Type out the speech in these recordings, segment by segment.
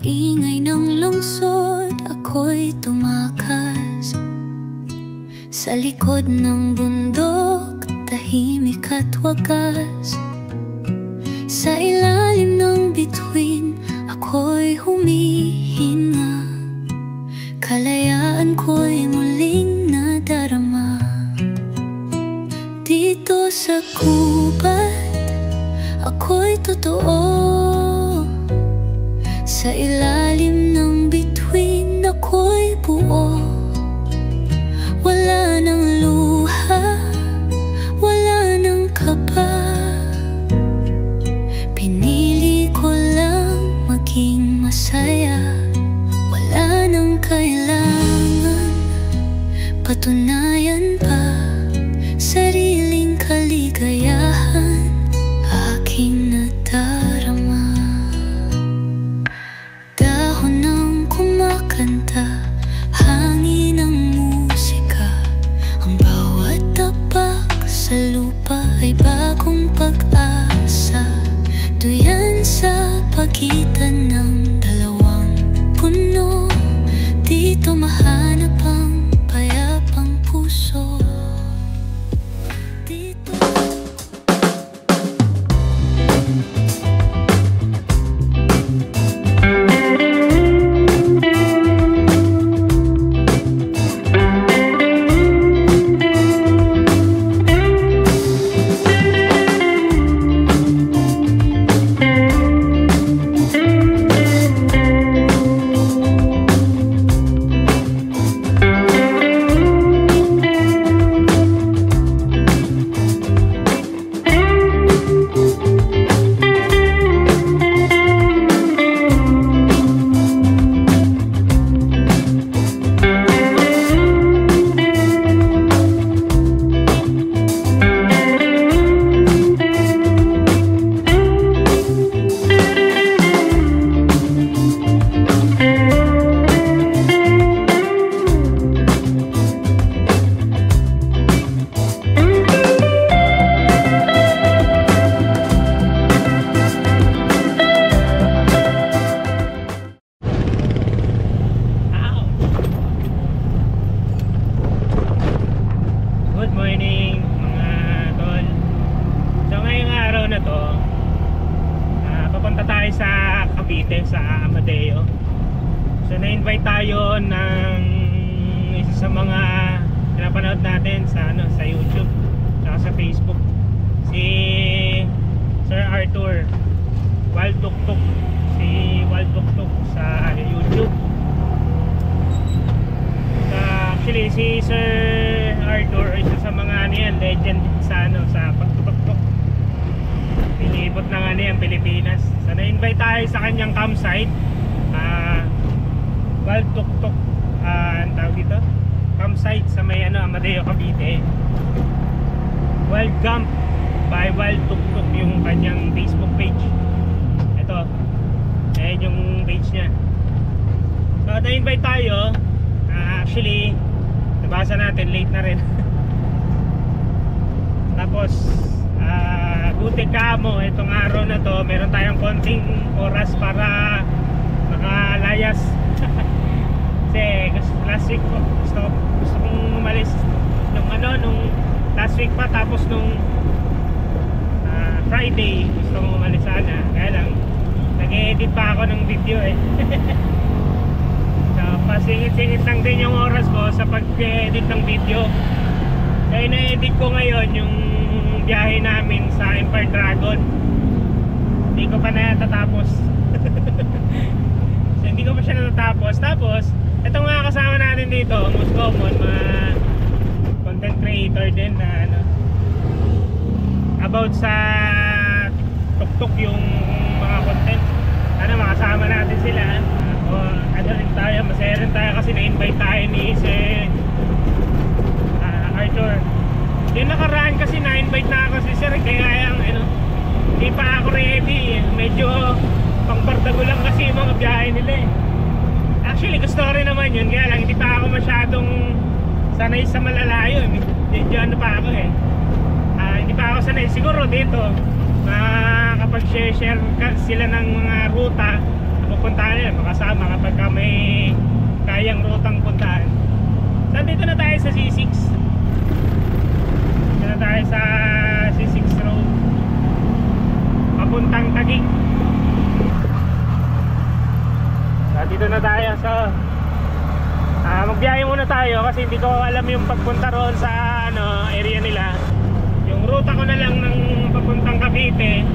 ingay ng lungsod, ako'y tumakas sa likod ng bundok, tahimik at wagas. Sa ilalim ng bituin, ako'y humihinga. Kalayaan ko'y muling nadarama. Dito sa gubat, ako'y totoo. Sa ilalim ng bituin, ako'y buo. Wala nang luha, wala nang kaba. Pinili ko lang maging masaya. Wala nang kailangan patunayan pa. Sariling kaligayahan aking nadarama. Dahon ng kumakanta, hangin ng musika. Ang bawat tapak sa lupa ay bagong pag-asa. Duyan sa pagitan ng dalawang puno. Dito mahanap ang payapang puso. Dito sa Cavite, sa Amadeo. So na-invite tayo ng isa sa mga pinapanood natin sa sa YouTube at sa Facebook, si Sir Arthur Wild Tuktuk, si Wild Tuktuk sa YouTube. Actually si Sir Arthur isa sa mga legend sa sa pagtutuktok. Pinipot ng yan, Pilipinas. So na-invite tayo sa kanyang campsite, Wild Tuktuk, ang tawag dito, campsite sa may Amadeo, Cavite. Wild Camp by Wild Tuktuk yung kanyang Facebook page. Ito, ayan yung page niya. So na-invite tayo. Actually nabasa natin, late na rin. Tapos buti kamo, itong araw na to meron tayong konting oras para makalayas. Kasi last week gusto kong umalis nung last week pa, tapos nung Friday gusto kong umalis sana, kaya lang nag-edit pa ako ng video so pasingit-singit lang din yung oras ko sa pag-edit ng video. Kaya na-edit ko ngayon yung biyahe namin sa Empire Dragon. Hindi ko pa natatapos. So hindi ko pa siya natatapos. Tapos ito nga kasama natin dito, most common mga content creator din na about sa tuktok yung mga content. Makasama natin sila. Rin tayo, masaya rin tayo kasi na-invite tayo ni Sir Arthur. Yung nakaraan kasi na-invite na ako si Sir, kaya hindi pa ako ready. Medyo pangbardago lang kasi yung mga biyahe nila Actually gusto rin naman yun, kaya lang hindi pa ako masyadong sanay sa malalayo. Medyo pa ako hindi pa ako sanay. Siguro dito kapag share sila ng mga ruta pupuntahan nila, makasama kapag ka may kayang rutang puntahan. So dito na tayo sa C6. Dito na tayo sa C6 road papuntang Taguig. So dito na tayo. So magbiyahe muna tayo kasi hindi ko alam yung pagpunta roon sa area nila. Yung ruta ko na lang ng papuntang Cavite,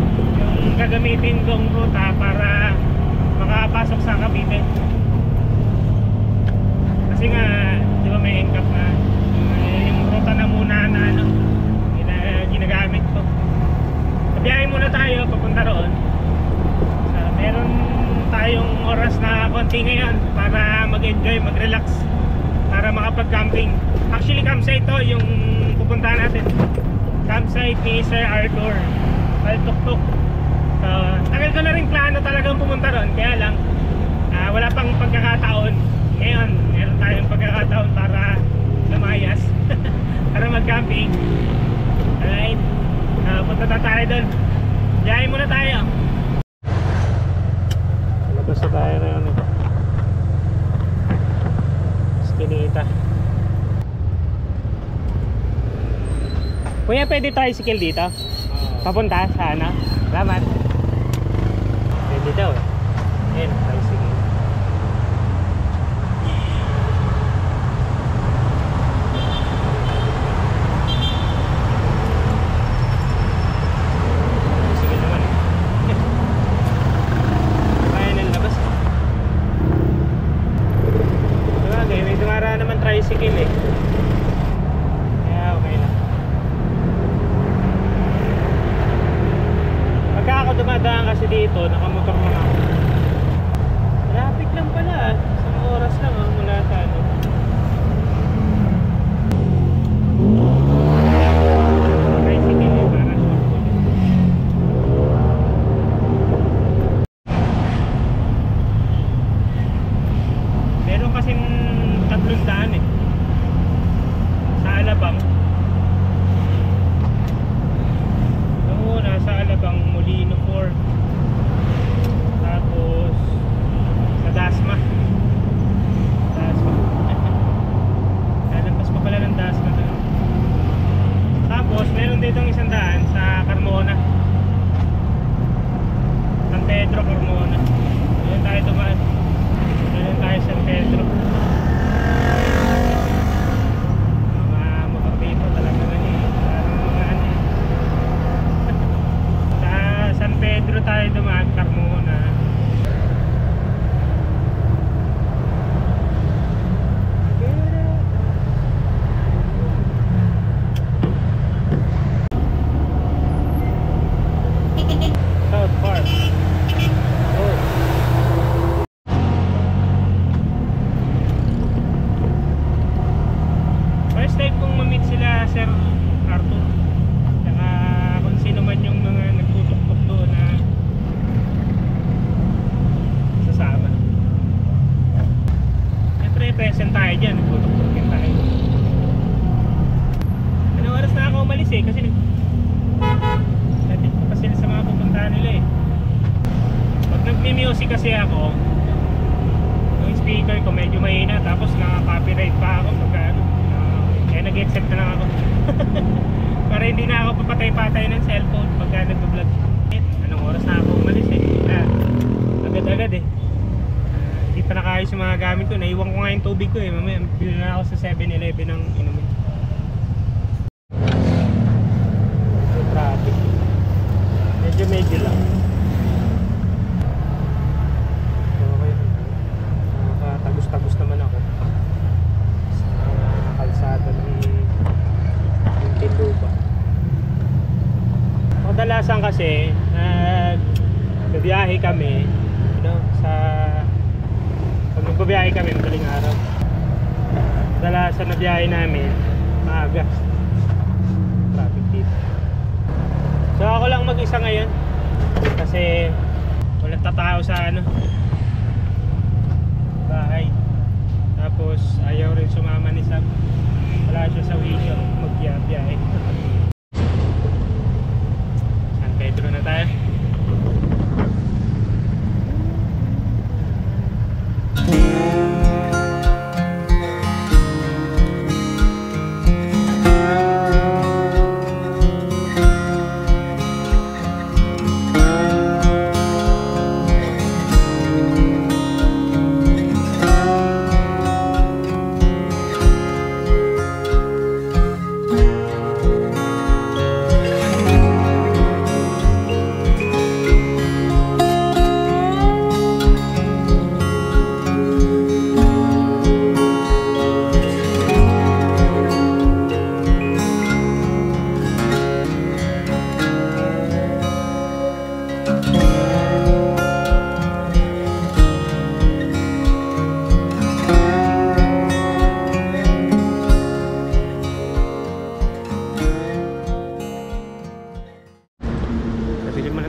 yung gagamitin kong ruta para makapasok sa Cavite. Kasi nga, di ba may NCAP na yung ruta na muna na ginagamit ko. Biyahe muna tayo papunta roon. So, meron tayong oras na konti ngayon para mag-enjoy, mag-relax, para makapag-camping. Actually, campsite to yung pupuntahan natin. Campsite ni Sir Arthur Paltuktuk. So, tagal ko na rin plano talagang pumunta roon, kaya lang wala pang pagkakataon. Ngayon, meron tayong pagkakataon para lumayas para mag-camping. Alright, punta na tayo doon. Biyahe muna tayo. Labas na tayo na yun. Skinita. Kuya, pwede tricycle dito? Papunta sa ano? Salamat. Pwede daw eh. Ayan, tricycle. Tricycle naman eh. Kaya nang labas. Okay, may dumara naman tricycle eh. Kaya okay lang. Pagka ako dumadaan kasi dito, nakamotor mo na ako. Traffic lang pala, isang oras lang mula sa ano. Tricycle eh, para short ko. Meron kasing tatlong daan eh sa Alabang. Sa Alabang, Molino 4, tapos sa Dasma. Lampas pa pala ng Dasma doon. Tapos meron ditong isang daan sa Carmona, San Pedro, Carmona. Doon tayo dumaan. Doon tayo sa San Pedro. Mga motor dito talaga na San Pedro tayo dumaan, Carmona. South Park. Oh. First time kong ma-meet sila Sir Arthur. Saka kung sino man yung mga nagtutuktok doon na sasama. Siyempre present tayo dyan, nagtutuktokin tayo. Anong oras na ako umalis eh, kasi natin pa sila sa mga pupuntahan nila eh. Pag nagmi-music kasi ako, yung speaker ko medyo mahina, tapos naka-copyright pa ako pagka ano, kaya nag-accept na lang ako. Para hindi na ako papatay-patay ng cellphone pagka nag-vlog. Anong oras na ako umalis eh? Agad-agad eh. Hindi pa nakayos yung mga gamit ko. Naiwan ko nga yung tubig ko eh. Mamaya bili na ako sa 7-Eleven ng inumin. Traffic. Medyo lang. Okay. Nakatagos-tagos naman ako sa kalsada ng Tinlupa. Kadalasan kasi nagbiyahe kami pag nagbiyahe kami madaling araw, kadalasan na biyahe namin maaga. Traffic dito. So ako lang mag-isa ngayon kasi walang tatao sa bahay. Tapos ayaw rin sumama ni Sam. Wala siya sa wisyo magbiyahe. San Pedro na tayo.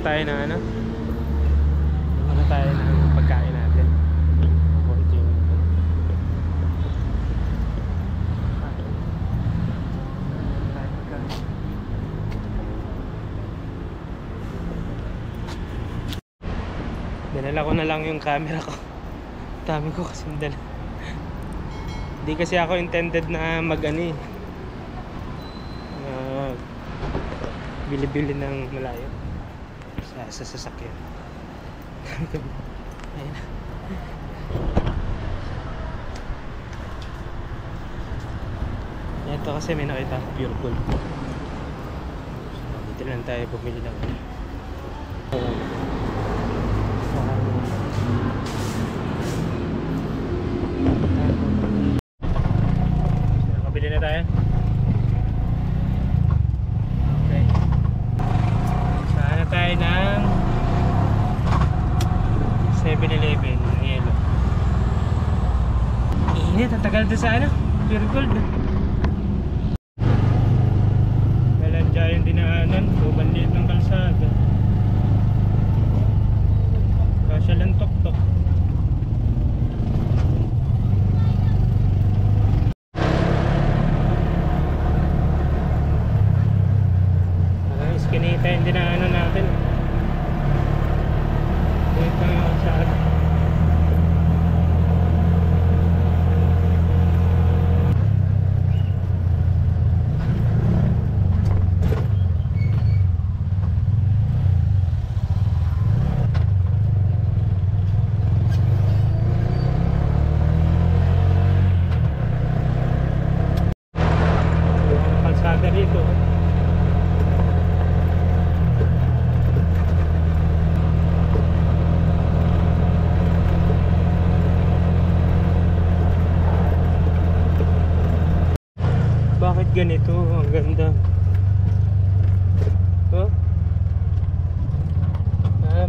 muna tayo ng ano. Muna tayo ng pagkain natin. Konti yung dinala ko na lang yung camera ko. Dami ko kasi dala. Hindi kasi ako intended na mag-ani bili-bili ng malayo sa sasakyan. Ayun na. Ito kasi may nakita pure gold. Dito lang tayo bumili ng nakabili na tayo. Okay, saan tayo ng 7-Eleven ng yelo. Init, ang tagal doon sa ano, pure gold. Galandya yung dinaanan, sobrang liit ng kalsada. Kasya lang tok-tok. Kinita yung dinaanan natin. Dito yung kalsada. Yung kalsada dito. Bakit ganito? Ang ganda. Oh?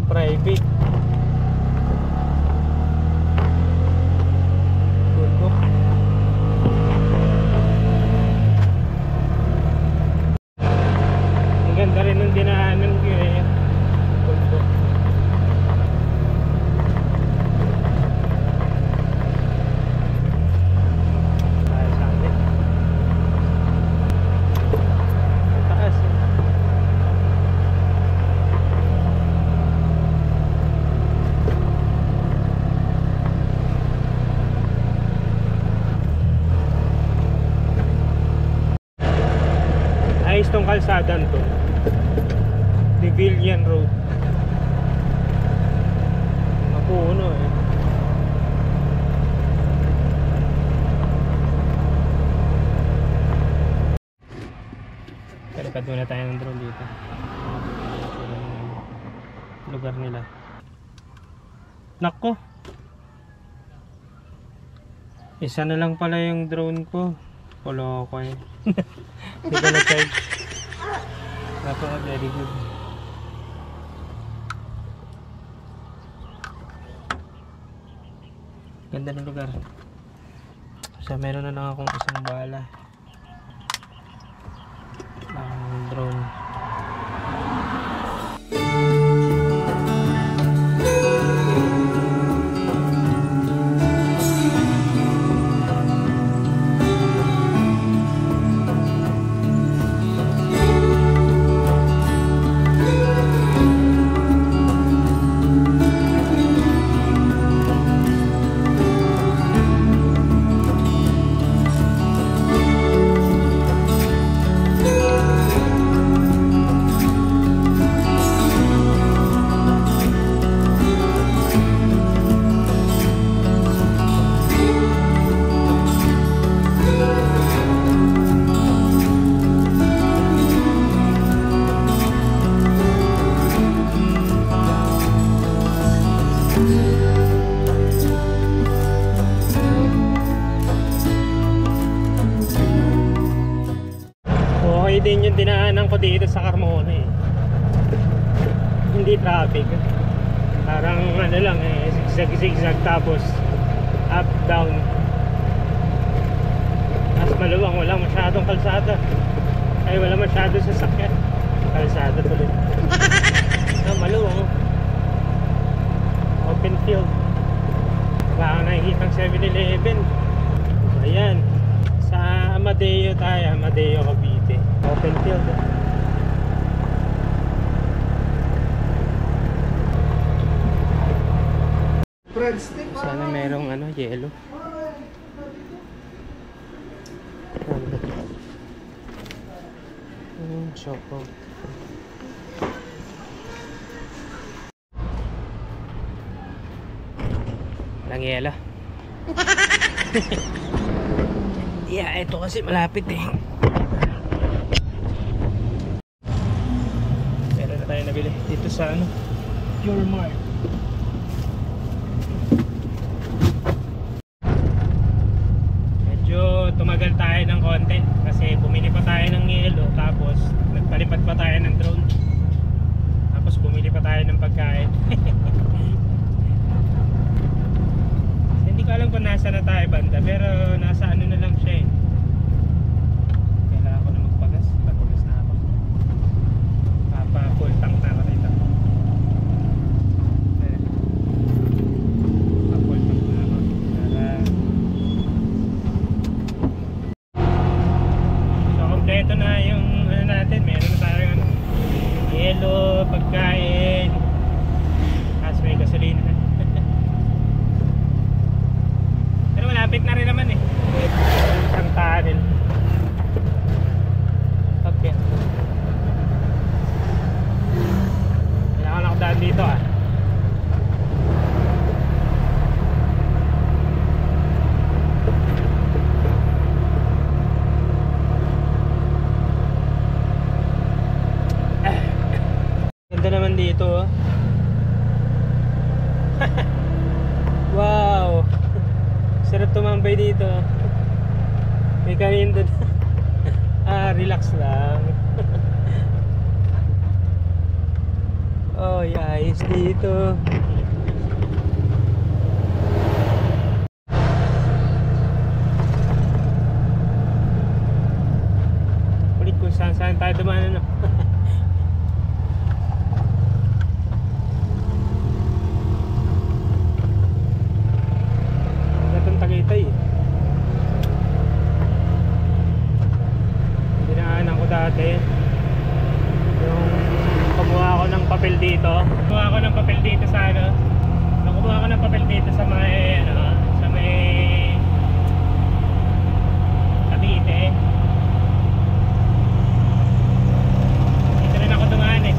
Private. Good. Ang ganda rin ng dinaanan ko eh. Good. Ayos tong kalsadan to, Devillian Road. Mapuno eh. Kalipad muna tayo ng drone dito. Lugar nila. Nako, isa na lang pala yung drone ko. Polo ko eh. Hindi ko na-charge. Very good. Ganda ng lugar. So meron na lang akong isang bala ng drone. Din yung dinaanan ko dito sa Carmona eh. Hindi traffic. Parang ano lang eh, zigzag tapos up, down. Mas maluwang, wala masyadong kalsada. Ay wala masyadong sasakyan. Kalsada tuloy. Sana merong ano, yelo. Choco. Walang yelo. Yeah, ito kasi malapit eh. Meron na tayo nabili dito sa ano, Pure Mart. Medyo tumagal tayo ng konti kasi bumili pa tayo ng yelo, tapos nagpalipad pa tayo ng drone, tapos bumili pa tayo ng pagkain. Hindi ko alam kung nasa na tayo banda, pero nasa ano na lang siya eh. Kailangan ko na magpagas. Papagas na ako. Papa full tank na ako dito. Full tank na ako. So kompleto na yung ano natin. Meron na tayong ano, yelo, pagkain, as may gasolina. Malapit na rin naman eh. Isang tunnel. Okay. Kailangan ako daan dito ah. Ganda naman dito oh. Wow. Sarap tumambay dito. May kain doon. Relax lang. Oh, ayos dito. Ulit kung saan tayo dumaan ano. Tagaytay eh. Dinaanan ko dati yung kumuha ako ng papel dito. Kumuha ako ng papel dito sa ano. Kumuha ako ng papel dito sa may ano, sa may Cavite. Dito rin ako dumaan eh.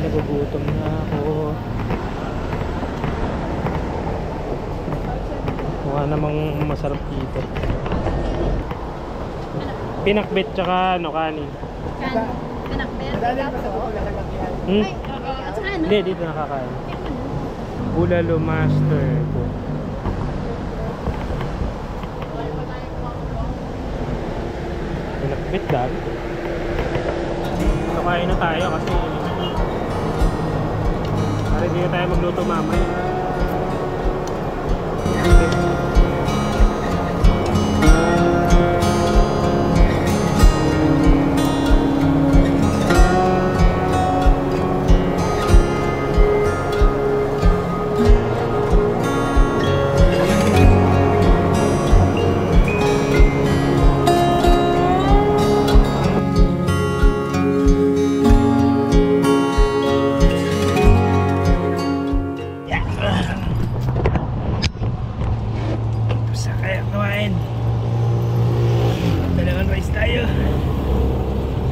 Nagugutom na ako. Mukha namang masarap dito. Pinakbit tsaka ano, kanin. Pinakbit? Ay, at saka ano? Hindi, dito nakakain. Bulalo Master po. Pinakbit dahil. Kakain na tayo kasi para hindi na tayo magluto mamaya.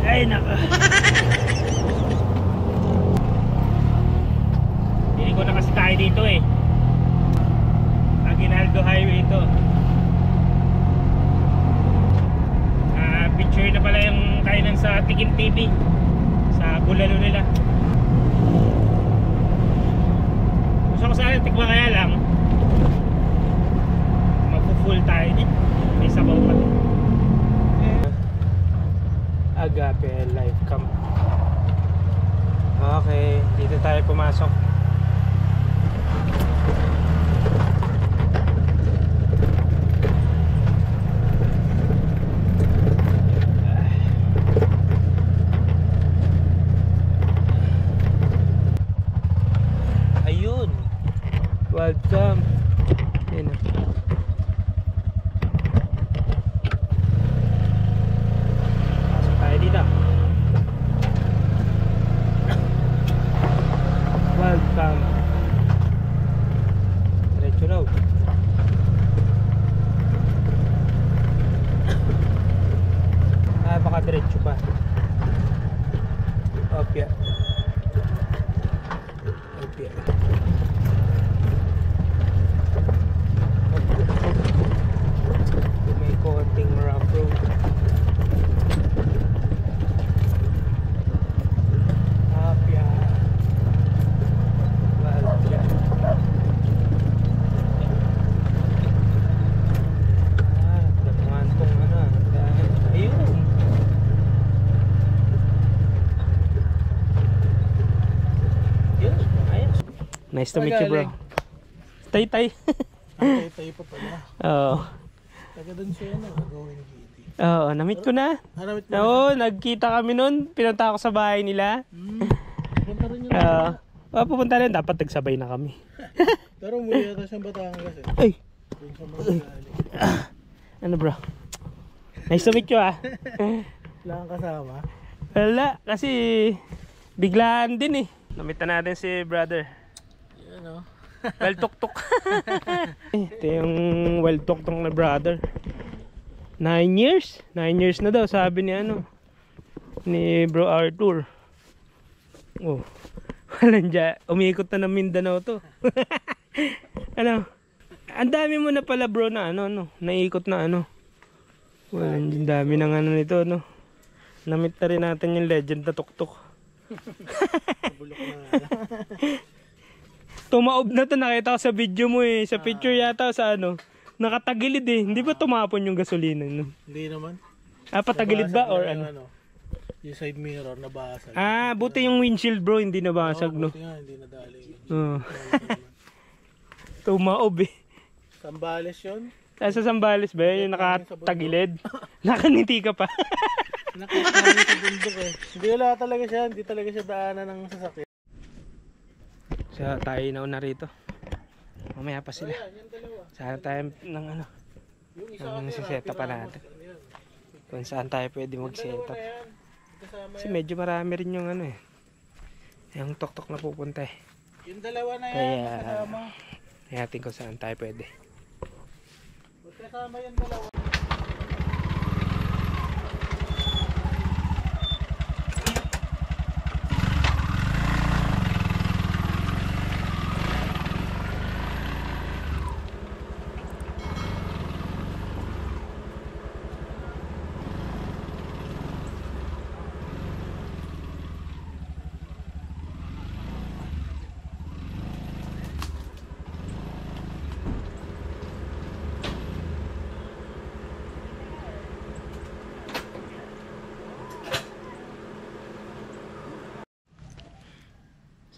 Ay naka. Hindi ko na kasi tayo dito eh. Aguinaldo Highway ito. Picture na pala yung kainan sa Tikim TV sa bulalo nila. Gusto ko sana tikman, kaya lang magpo-full tayo din. May sabaw pa din. Agape Life Camp. Okay, dito tayo pumasok. Welcome. Ayun na. Pasok tayo dito. Welcome. Diretso raw. Baka diretso pa. Opya. Opya. May konting rough road. Opya. Opya. Damuhan tong ano. Ayun. Nice to meet you, bro. Tay-tay. Tay-tay pa pala. Oo. Taga doon siya na, going GD. Oo, na-meet ko na. Hanapit mo Oo, nagkita kami nun. Pinunta ako sa bahay nila. Punta rin yun. Pupunta rin. Dapat nagsabay na kami. Pero muli yata siyang Batangas eh. Ay! Doon sa mga galing. Ano, bro? Nice to meet you, ah. Wala kang kasama. Wala, kasi biglaan din eh. Na-meet na natin si brother. Yan o. Well tuk-tuk. Ito yung well tuk-tuk na brother. 9 years? 9 years na daw, sabi ni ano, ni bro Arthur. Oh, walang dyan. Umiikot na ng Mindanao to. Ano? Ang dami mo na pala bro na ano, naikot na ano. Walang dami ng ano nito, no. Na-meet na rin natin yung legend na tuk-tuk. Bulok na nga. Tumaob na to, nakita ko sa video mo eh. Sa picture yata sa ano, nakatagilid eh. Hindi ba tumapon yung gasolina? No? Hindi naman. Patagilid ba or Nabasag ano? Yung side mirror nabasag. Buti yung windshield bro, hindi nabasag no. Buti nga, hindi nadali. Tumaob eh. Sambales yun. Sa Sambales ba yung nakatagilid? Nakaniti ka pa. Nakakita sa bundok eh. Hindi wala talaga siya, hindi talaga siya daanan ng sasakyan. So tayo nauna rito. Mamaya pa sila. Sana tayo ng ano, ng set-up pa natin. Kung saan tayo pwede mag-set-up. Kasi medyo marami rin yung ano eh, yung tok-tok na pupunta eh. Yung dalawa na yan, kaya kasama. natin kung saan tayo pwede. Kasama yung dalawa.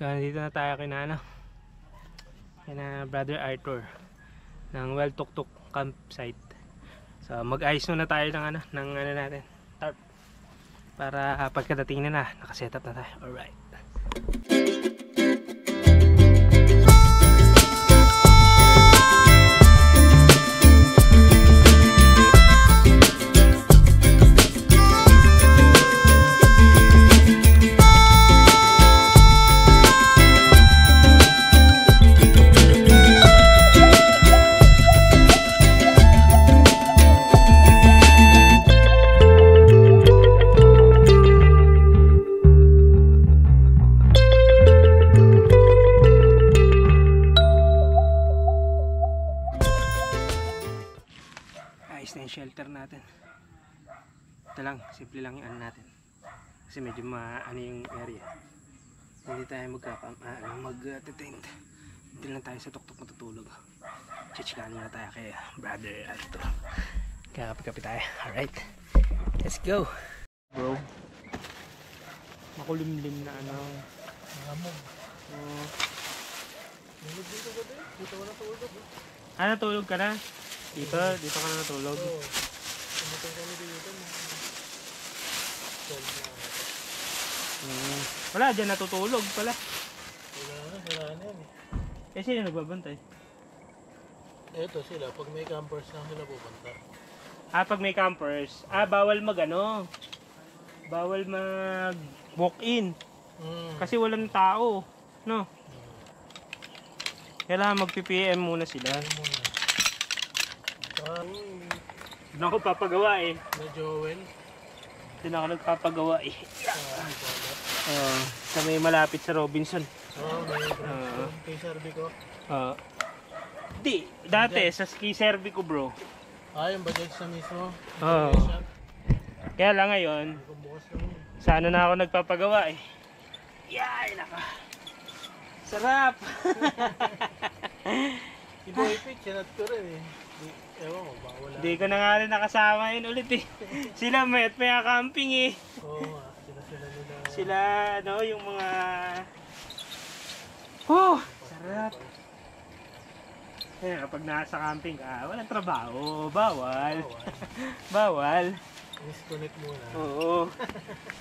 So dito na tayo kina brother Arthur ng Well Tuk Tuk campsite. So mag-ayos na tayo ng ano natin, tarp, para pagkadating na nakasetup na tayo. Alright. Shelter natin. Ito lang, simple lang yung ano natin. Kasi medyo ano yung area. Hindi tayo mag-tent. Hindi lang tayo sa tuk-tuk matutulog. Chichikanin na tayo kay brother Arthur. Kaya kapi-kapi tayo. Alright. Let's go. Bro. Makulimlim na ano. Mahamog. Dito ka natulog. Natulog ka na? Dito ka na natulog. Oo. Tumatong kami dito. Wala, dyan natutulog pala. Wala na yan eh. Eh, sino nagbabantay? Eto sila, pag may campers lang sila pupunta. Ah, pag may campers, bawal mag ano, bawal mag walk-in. Kasi walang tao, no? Kailangan mag-PPM muna sila. Doon ako papagawa eh. Na Joel. Doon ako nagpapagawa eh. Sa may malapit sa Robinson. May kay Serbi ko. Di, dati sa ski servi ko bro. Yung Bajaj na mismo. Kaya lang ngayon, sa ano na ako nagpapagawa eh. Yay, naka. Sarap! Si Boy Pitch, sinat ko rin eh. Ewan ko, baka wala. Hindi ko na nga rin nakasama yun ulit eh. Sila may camping eh. Oo nga, sila nila. Sila, ano, yung mga... sarap! Kaya kapag nasa camping ka, walang trabaho. Bawal. Bawal. Disconnect muna. Oo.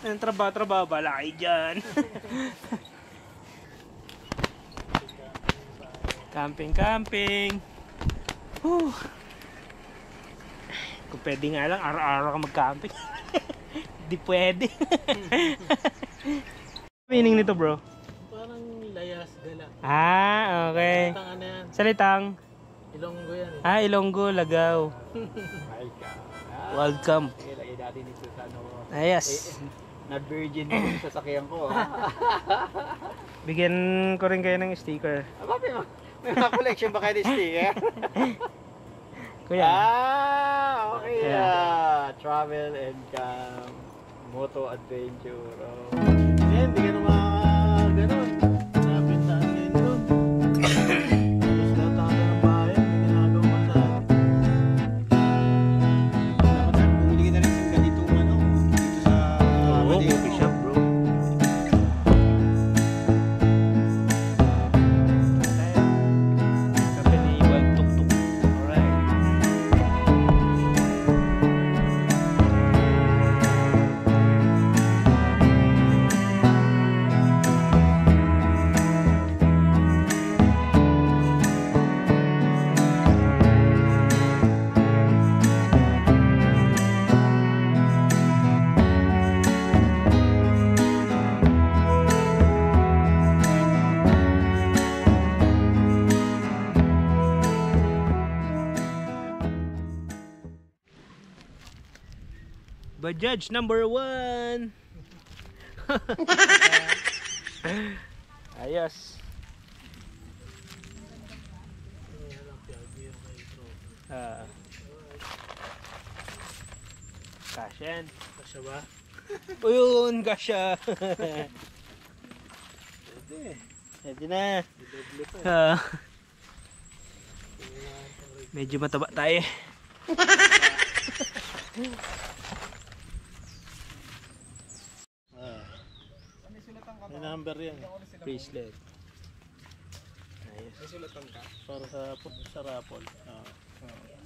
Ang trabaho, bala kayo dyan. Camping. Kung pwede nga lang, araw-araw ka mag-camping. Di pwede. Meaning nito bro? Parang layas, gala. Okay. Salitang ano yan? Salitang? Ilonggo yan eh. Ilonggo, Lagaw. Welcome. Ilagay natin dito sa ano. Yes. Na-virgin yung sasakyan ko. Bigyan ko rin kayo ng sticker. May mga collection ba kayo ni sticker? Kuya. Okay. Yeah. Travel and camp. Moto adventure. Hindi ka naman gano'n. Napintaan ngayon doon. Tapos lahat ng bayan, may ginagawa pa sa atin. Bumili ka na rin sa ganitong ano. Dito sa Coffee shop bro. Kape ni Wild Tuk-Tuk. Alright. Bajaj number 1. Ayos. Kasyan. Kasya ba? O yun, kasya. Pwede. Pwede na. Doble pa. Medyo mataba tayo. May number yan. Bracelet. Ayos. Para sa raffle.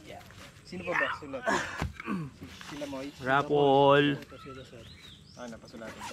Yeah. Sino pa ba? Sulat. Sila Moy. Rapol. Ito sila sir. Napasulatin.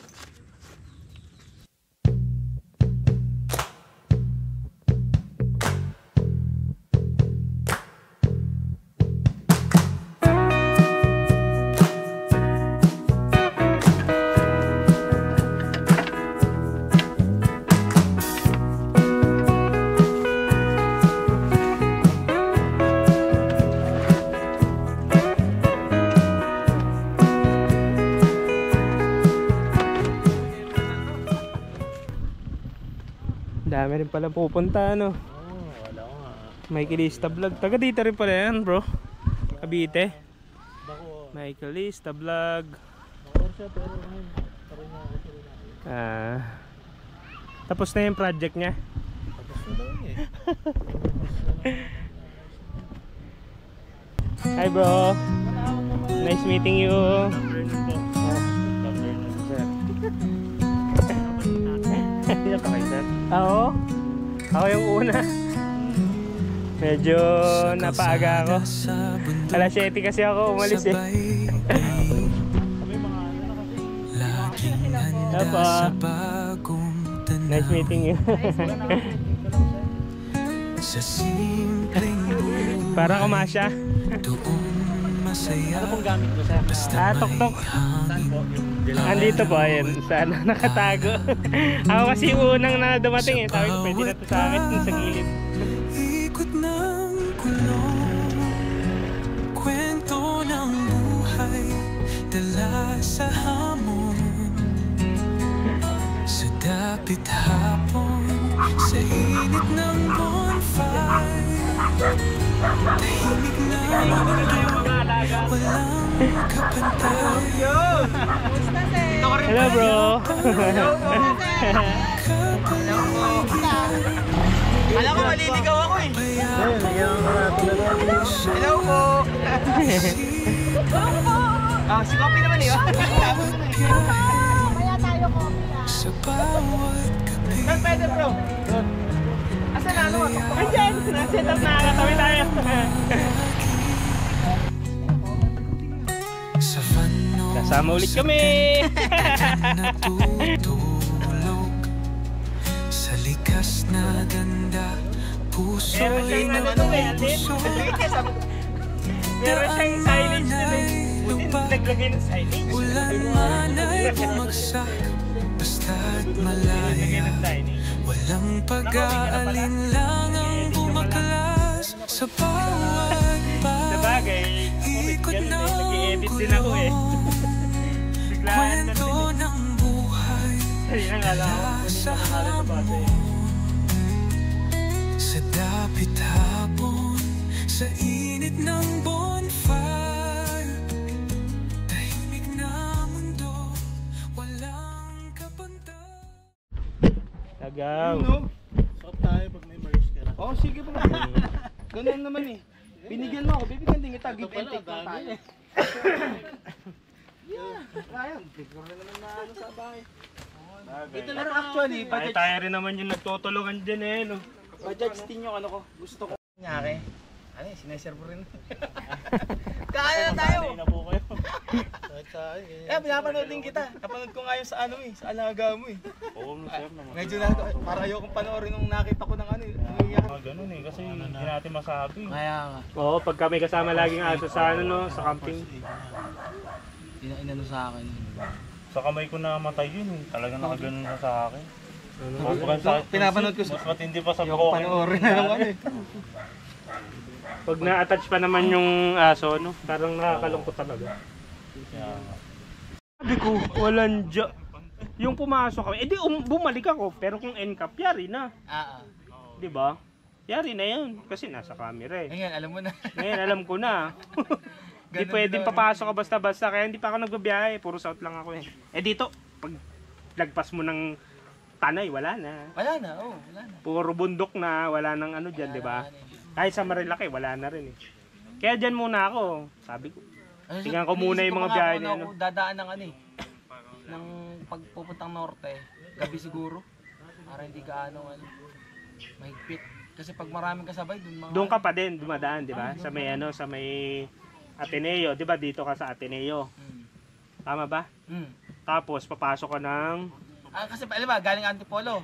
Dami rin pala pupunta ano. Wala ko nga. Michaelista Vlog. Taga dito rin pala yan bro. Cavite. Bako. Michaelista Vlog. Bako siya pero ngayon. Parang nga ako sila. Tapos na yung project niya. Tapos na daw eh. Hi bro. Nice meeting you. Oo. Ako yung una. Medyo napaaga ako. Alas 7 kasi ako umalis eh. Apa. Nice meeting you. Sa simpleng buhay Para kumasya. doon masaya. Ano pong gamit ko, sir? Tuktok. Saan po? Andito po, ayun. Sana nakatago. Ako kasi yung unang na dumating eh. Sabi ko, pwede na to sa akin sa gilid. Ikot ng kulong, kwento ng buhay, dala sa hamon. Sa dapit hapon, sa init ng bonfire, tahimik na walang kapantay. Hello bro. Alam ko maliligaw ako eh. Ayun, nagyan ko na tulad. Hello po. Si Coffee naman eh. Kaya tayo coffee ah. Sa bawat gabi, Saan pwede bro? Asan na ano? Andyan, set up na. Katabi tayo. sa fanong Kasama ulit kami. natutulog, sa likas na ganda, puso Meron ay siyang ano eh, Alin. nabubusog. Meron siyang signage dun eh. Buti naglagay ng signage. Ulan man ay bumagsak, basta't Naglagay malaya, ng signage. walang pag-aalin-lang ang bumaklas sa bawat Sabagay, ikot ganun eh. ng Nag-i-edit din ako eh. Biglaan na kwento din. ng buhay, Hindi na nga lang ako. sa Kunin na base. sa dapit hapon, sa init ng bonfire, tahimik na mundo, walang kapantay. Tagaw. Stop tayo pag may merch ka na. Oh, sige po. Ganun naman eh. Binigyan mo ako, bibigyan din kita. Give and take lang tayo. Ryan, picture na naman na ano sa bahay. Ito lang actually, Tayo, tayo rin naman yung nagtutulungan dyan eh. No? budget din yung ano ko. Gusto ko. Nyari. Ano eh, sineservo rin. Kaya na tayo. Kahit sa akin, ganyan. Eh, pinapanood din kita. Napanood ko nga yung sa ano eh, sa alaga mo eh. Oo, sir naman. Medyo na, para ayokong panoorin nung nakita ko ng ano eh. Umiiyak. Ganun eh, kasi hindi natin masabi. Kaya nga. Oo, pag kami kasama laging aso sa ano no, sa camping. Inano sa akin. Sa kamay ko namatay yun eh. Talaga nakaganon na sa akin. Ano? Mas sakit Pinapanood ko mas matindi pa sa Ayokong panoorin na ng ano eh. Pag na-attach pa naman yung aso, no, parang nakakalungkot talaga. Kaya, Sabi ko, walang dya. Yung pumasok kami, edi bumalik ako, pero kung NCAP, yari na. Di ba? Yari na yun, kasi nasa camera eh. Ngayon, alam mo na. Ngayon alam ko na. Di Ganun pwedeng din papasok ka basta-basta, kaya hindi pa ako nagbabiyahe, puro south lang ako eh. Eh dito, pag lagpas mo ng Tanay, wala na. Wala na, oh, wala na. Puro bundok na, wala nang ano dyan, di ba? Kahit sa Marilaki, wala na rin eh. Kaya dyan muna ako, sabi ko. Tingnan ko muna yung mga biyahe niya, Ako dadaan ng ano eh. Ng pagpupuntang norte, gabi siguro. Para hindi gaano ano, mahigpit. Kasi pag maraming kasabay, Doon ka pa din dumadaan, di ba? Sa may ano, sa may Ateneo, di ba? Dito ka sa Ateneo. Tama ba? Tapos papasok ka ng Kasi alam ba, galing Antipolo.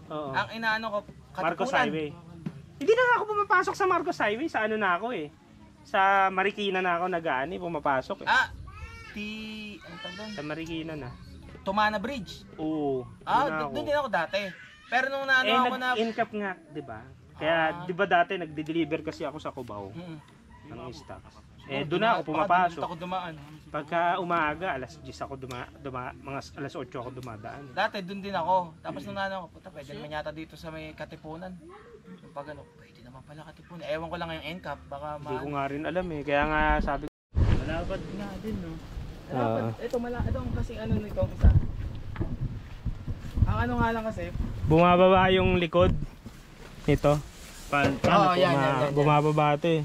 oo, Ang inaano ko, Marcos Katipunan. Highway. Hindi na nga ako pumapasok sa Marcos Highway, sa ano na ako eh. Sa Marikina na ako nag-aani, pumapasok eh. Ano tawag doon? Sa Marikina na. Tumana Bridge. Oo. Doon din ako dati. Pero nung naano Eh, ako na... nag-incap nga, di ba? Kaya, di ba dati, nagde-deliver kasi ako sa Cubao ng stocks. Eh, doon na ako pumapasok. Ako dumaan. Pagka umaga, alas 10 ako mga alas 8 ako dumadaan. Dati doon din ako. Tapos nung naano ako, puta, pwede naman yata dito sa may Katipunan. Yung pag ano, pwede naman pala Katipunan. Ewan ko lang yung NCAP, baka Hindi ko nga rin alam eh. Kaya nga sabi ko. malapad nga din, no? Ito ang kasing ano nito isa. Ang ano nga lang kasi, Bumababa yung likod nito. Oo, yan. Bumababa ito eh.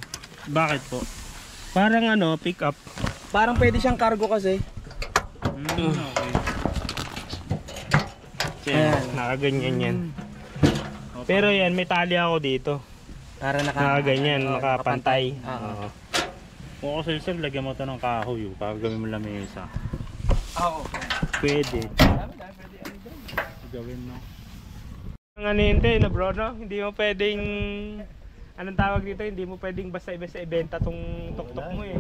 Bakit po? Parang ano, pick up. parang pwede siyang cargo kasi. Okay. Ayan, nakaganyan yan. Pero yan, may tali ako dito. Para Nakaganyan, nakapantay. Oo. Kung ako sir, lagyan mo ito ng kahoy, para gawin mo lamesa. Oo. Pwede. Gawin mo. Ang ano hindi na bro, no? Hindi mo pwedeng, anong tawag dito, hindi mo pwedeng basta-basta ibenta tong tuktok mo eh.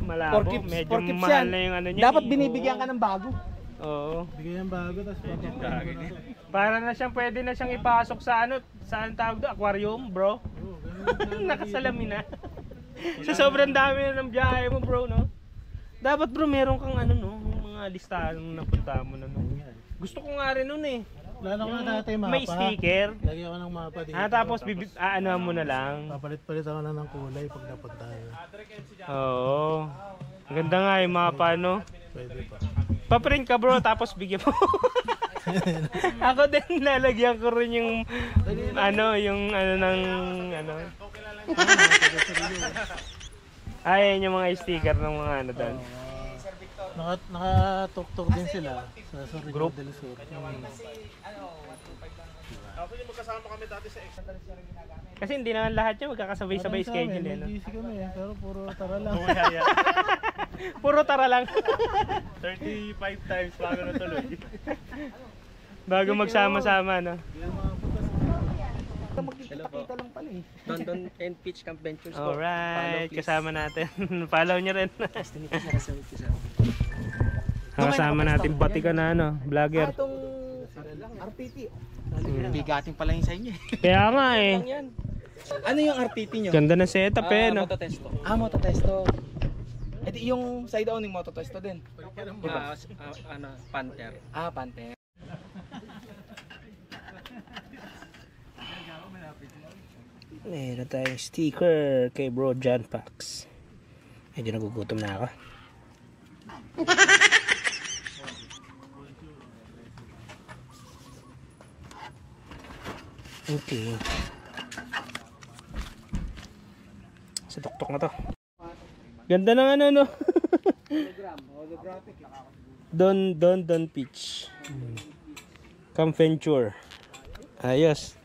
Malabo, medyo mahal na yung ano niya. Dapat binibigyan ka ng bago. Oo. Bigyan yung bago, tapos papakain mo na. Para na siyang pwede na siyang ipasok sa ano, saan tawag doon? Aquarium, bro. Nakasalamin na. Sa sobrang dami na ng biyahe mo, bro, no? Dapat, bro, meron kang ano, no? Yung mga listahan na napunta mo na, no? Gusto ko nga rin nun eh. Lalo ko na dati mapa. May sticker. Lagyan ko ng mapa dito. Tapos ano mo na lang. Papalit-palit ako na ng kulay pag napunta na. Oo. Ang ganda nga yung mapa, no? Pwede pa. Pa-print ka, bro, tapos bigyan mo. Ako din lalagyan ko rin yung ano, yung ano ng ano. Ayan yung mga sticker ng mga ano doon. Nakatuktok din sila sa Surigao del Sur. Kasi hindi naman lahat yung magkakasabay-sabay schedule eh, no? Busy kami eh, pero puro tara lang. Puro tara lang. 35 times bago natuloy. Bago magsama-sama, no? Magkikita-kita lang pala eh. London and Peach Camp Ventures. Alright, kasama natin. Follow nyo rin. Kasama natin pati ka na, ano, vlogger. Itong RTT. Bigating pala yung sa inyo. Kaya nga eh. Ano yung RTT nyo? Ganda na setup eh, no? Mototesto. Mototesto. E di yung side owning Mototesto din. Panther. Panther. Meron tayong sticker kay Bro John Pax. Medyo nagugutom na ako. Okay. Sa tuktok na to. Ganda ng ano, no? Don Peach. Camp Venture. Ayos.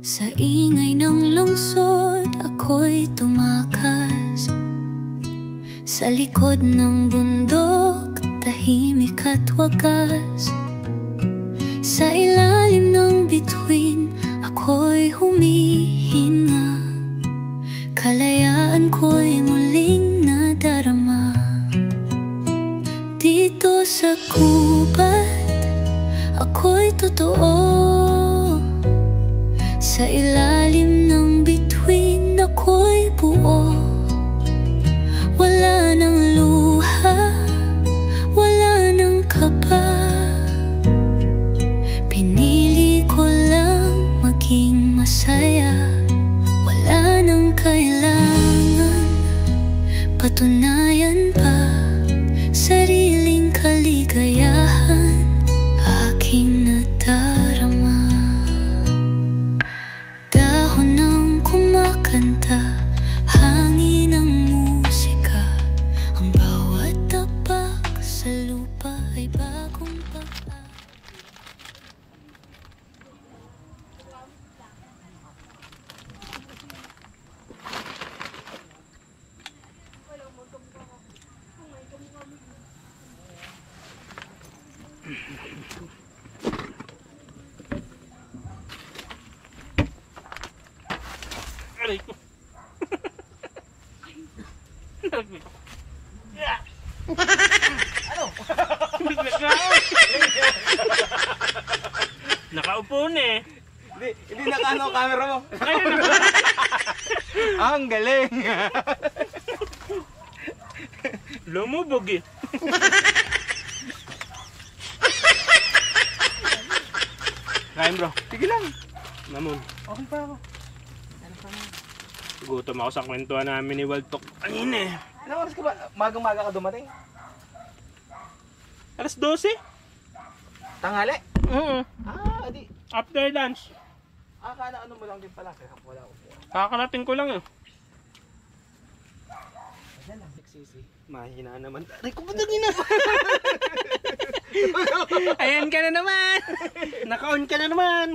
Sa ingay ng lungsod, ako'y tumakas. Sa likod ng bundok, tahimik at wagas. Sa ilalim ng bituin, ako'y humihinga. Kalayaan ko'y muling nadarama. Dito sa gubat, ako'y totoo. Sa ilalim ng bituin, ako'y buo. Wala nang luha, wala nang kaba. Pinili ko lang maging masaya. Wala nang kailangan patunayan pa. Sariling kaligayahan aking nadarama. Dahon ng kumakanta, hangin ng musika. Ang bawat tapak sa lupa ay Aray ko. Ano? Nakaupo na eh. Hindi nakaano ang camera mo. Ang galing. Lumubog eh. Kain bro. Sige lang. Namun. Okay pa ako. Gutom ako sa kwentuhan namin ni Waldtok. Kanina eh. Ilang oras ka ba? Magang-maga ka dumating? Alas 12? Tanghali? Oo. Di. After lunch. Akala ano mo lang din pala. Kaya wala ko. Kakarating ko lang eh. Ayan lang. Nagsisi. Mahina naman. Aray ko ba na? Ayan ka na naman. Naka-on ka na naman.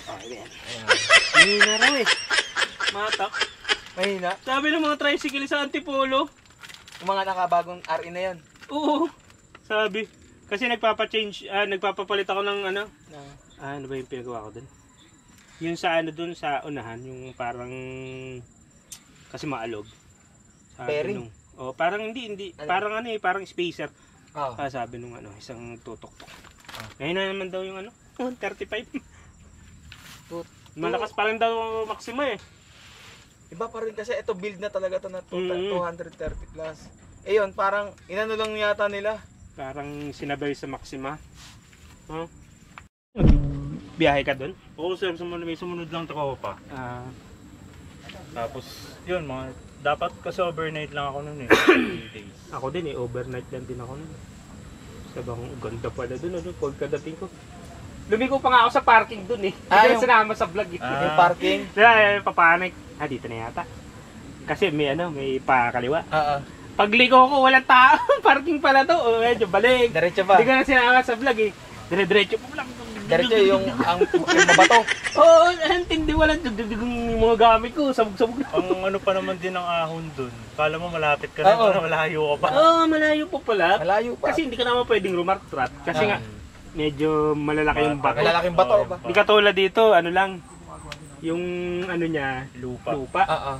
Okay, yan. Mahina raw eh. Matak. Mahina. Sabi ng mga tricycle sa Antipolo. Yung mga nakabagong RE na yun. Oo. Sabi. Kasi nagpapa-change, nagpapapalit ako ng ano. Ano ba yung pinagawa ko dun? Yung sa ano dun sa unahan, yung parang kasi maalog. Sabi Bearing? parang hindi. Ano? Parang ano eh, parang spacer. Oo. Sabi nung ano, isang tutok-tok. Ngayon na naman daw yung ano, 135. Malakas pa rin daw Maxima eh. Iba pa rin kasi ito build na talaga to na 230 plus. Eh yun, parang inano lang yata nila. Parang sinabay sa Maxima. Huh? Biyahe ka dun? Oo sir, may sumunod lang ako pa. Tapos, yun dapat kasi overnight lang ako nun eh. 3 days. Ako din eh, overnight lang din ako nun. Sabang ganda pala dun, pagkadating ko. Lumiko pa nga ako sa parking dun eh. Hindi yung- sinama sa vlog eh. Yung parking. Kaya papanik. Dito na yata. Kasi may may pakaliwa. Oo. Pagliko ko, walang tao. Parking pala to. Medyo balik. Diretso pa. Hindi ko na sinama sa vlog eh. Dire-diretso pa lang. Diretso yung mabato. Oo, hindi walang yung mga gamit ko. Sabog-sabog na. Ang ano pa naman din ng ahon dun. Kala mo malapit ka na, Oo. malayo ka pa. Oo, malayo po pala. Malayo pa. Kasi hindi ka naman pwedeng rumartrat. Kasi nga, medyo malalaki yung bato. Malalaking bato ba? Hindi katulad dito, ano lang, yung ano niya, Lupa. Oo.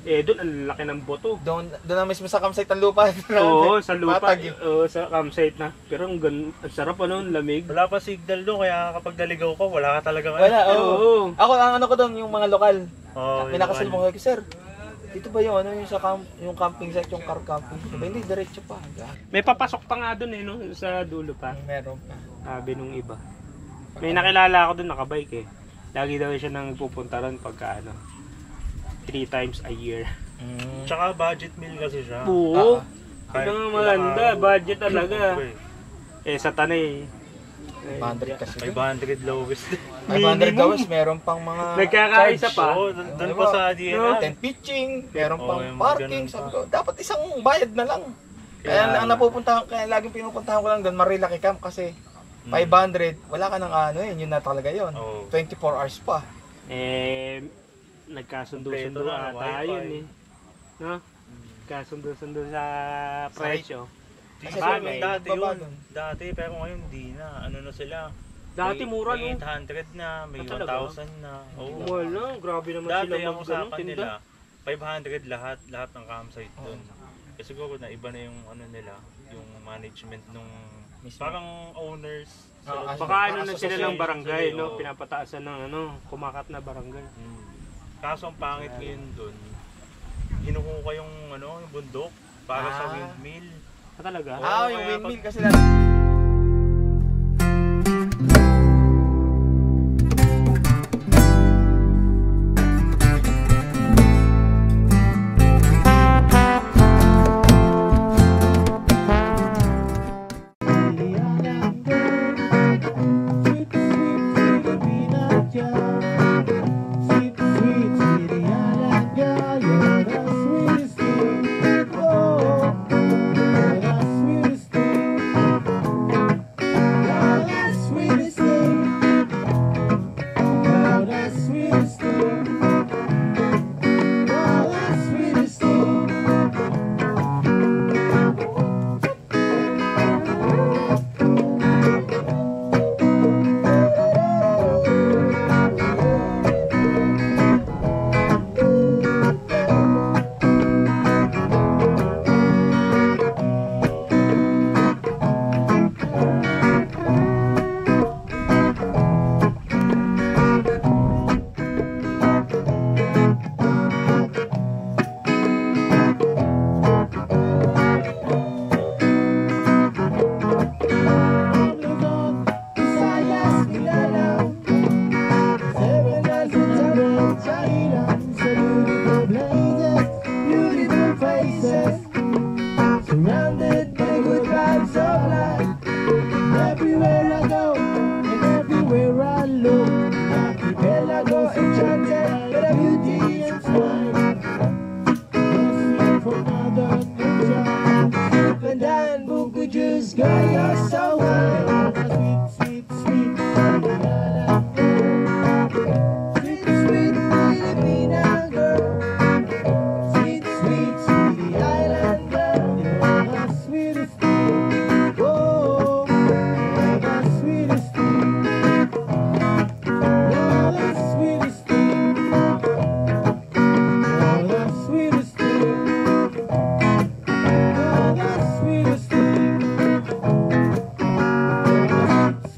Eh, doon ang laki ng boto. Doon na mismo sa campsite ng lupa. Oo, sa lupa. Matag. Oo, sa campsite na. Pero ang sarap ano, ang lamig. Wala pa signal doon, kaya kapag naligaw ko, wala ka talaga. Wala, Oo. oo. Ako, ang ano ko doon, yung mga lokal. Oh, Pinakasal mo ko, sir. Dito ba yung ano, yung sa yung camping site, yung car camping? Diba, hindi, diretso pa. May papasok pa nga doon eh, no? Sa dulo pa. Meron pa. Sabi nung iba. May nakilala ako doon, nakabike eh. Lagi daw siya nang pupunta ron pagka ano, 3 times a year. Tsaka budget meal kasi siya. Oo. Kahit Ito nga ilang maganda, araw. budget talaga. Okay. Eh sa Tanay, 500 kasi doon. 500 lowest. 500 dollars, meron pang mga Nagkakaisa pa. Oo, doon pa sa DNR. Tent pitching, meron Oo, pang yung parking. ganun Sabi pa. ko, dapat isang bayad na lang. Kaya ang napupuntahan, kaya laging pinupuntahan ko lang doon, Marilaki Camp kasi 500, wala ka ng ano yun na talaga yun. Oo. 24 hours pa. Eh, nagkasundo-sundo Kompleto na, ata wifi. yun eh. No? Nagkasundo-sundo sa presyo. Kasi Bagay. Dati baba yun. dun. Dati, pero ngayon di na. Ano na sila? Dati May- mura may no? 800 na, may Ah, talaga? 1,000 na. Oo. Wala, grabe naman Dati sila ang mag-ganong usapan tinda. nila, 500 lahat ng campsite doon. Kasi siguro na iba na yung ano nila, yung management nung parang owners. Ah, Baka ano na sila ng Association barangay, sila, no? oo. Pinapataasan ng ano, kumakat na barangay. Kaso ang pangit ngayon doon, hinukuha yung ano, yung bundok para sa windmill. Ah, talaga? Yung kaya windmill pag- kasi lang.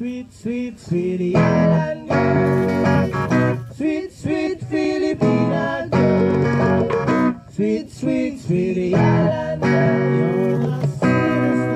Sweet, sweet, sweetie island girl. Sweet, sweet Filipina girl. Sweet, sweet, sweetie island girl. You're the sweetest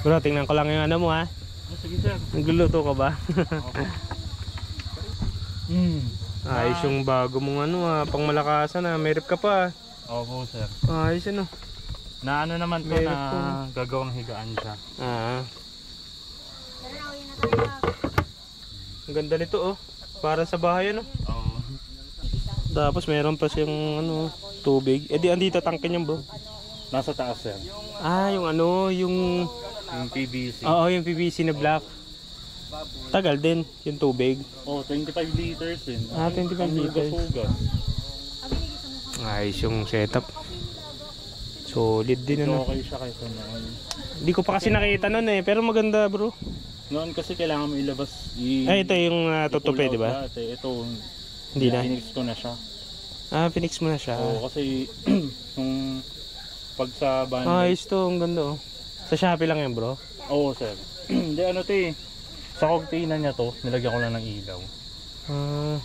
Bro, tingnan ko lang yung ano mo ha. Sige sir. Nagluluto ka ba? Ayos yung bago mong ano ha, pang malakasan ha, may rep ka pa. Opo sir. Ayos ano. Na ano naman to Meron na po. gagawang higaan siya. Ang ganda nito oh. Para sa bahay ano. Oo. Tapos meron pa siyang ano, tubig. Eh di andito tangke niyan bro. Nasa taas sir. Yung ano, yung Yung PVC. oo, yung PVC na black. Tagal din yung tubig. Oh, 25 liters din. 25 liters. Hugas-hugas. Ayos yung setup. Solid din ano. Okay siya kaysa noon. Hindi ko pa kasi nakita nun eh, pero maganda bro. Noon kasi kailangan mo ilabas. Ay, ito yung tutupi, di ba? Ito, Hindi na. Pinix ko na siya. Pinix mo na siya. Oo, kasi nung pag sa band. Ayos to, ang ganda oh. Sa Shopee lang yan bro? Oo, sir. Hindi, ano to eh. Sa kogtina niya to, nilagyan ko lang ng ilaw.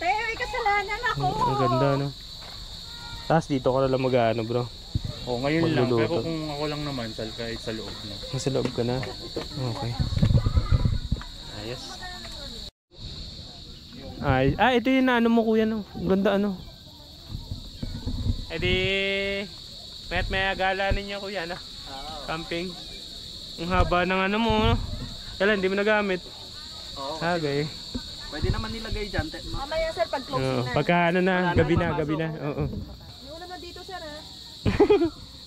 May kasalanan ako. Ang ganda no. Tapos dito ka na lang mag-ano bro. Oo, ngayon lang. Magluluto. Pero kung ako lang naman, kahit sa loob na. Nasa loob ka na. Okay. Ayos. Ito yung ano mo kuya no. Ang ganda ano. Eh di may agala ninyo kuya no. Camping. Ang haba ng ano mo no. Kailan hindi mo nagamit. Okay. Pwede naman nilagay dyan. Mamaya sir, pag closing na. Pagka ano na, Wala gabi na, na, gabi na. Oo. Yung naman dito sir ha.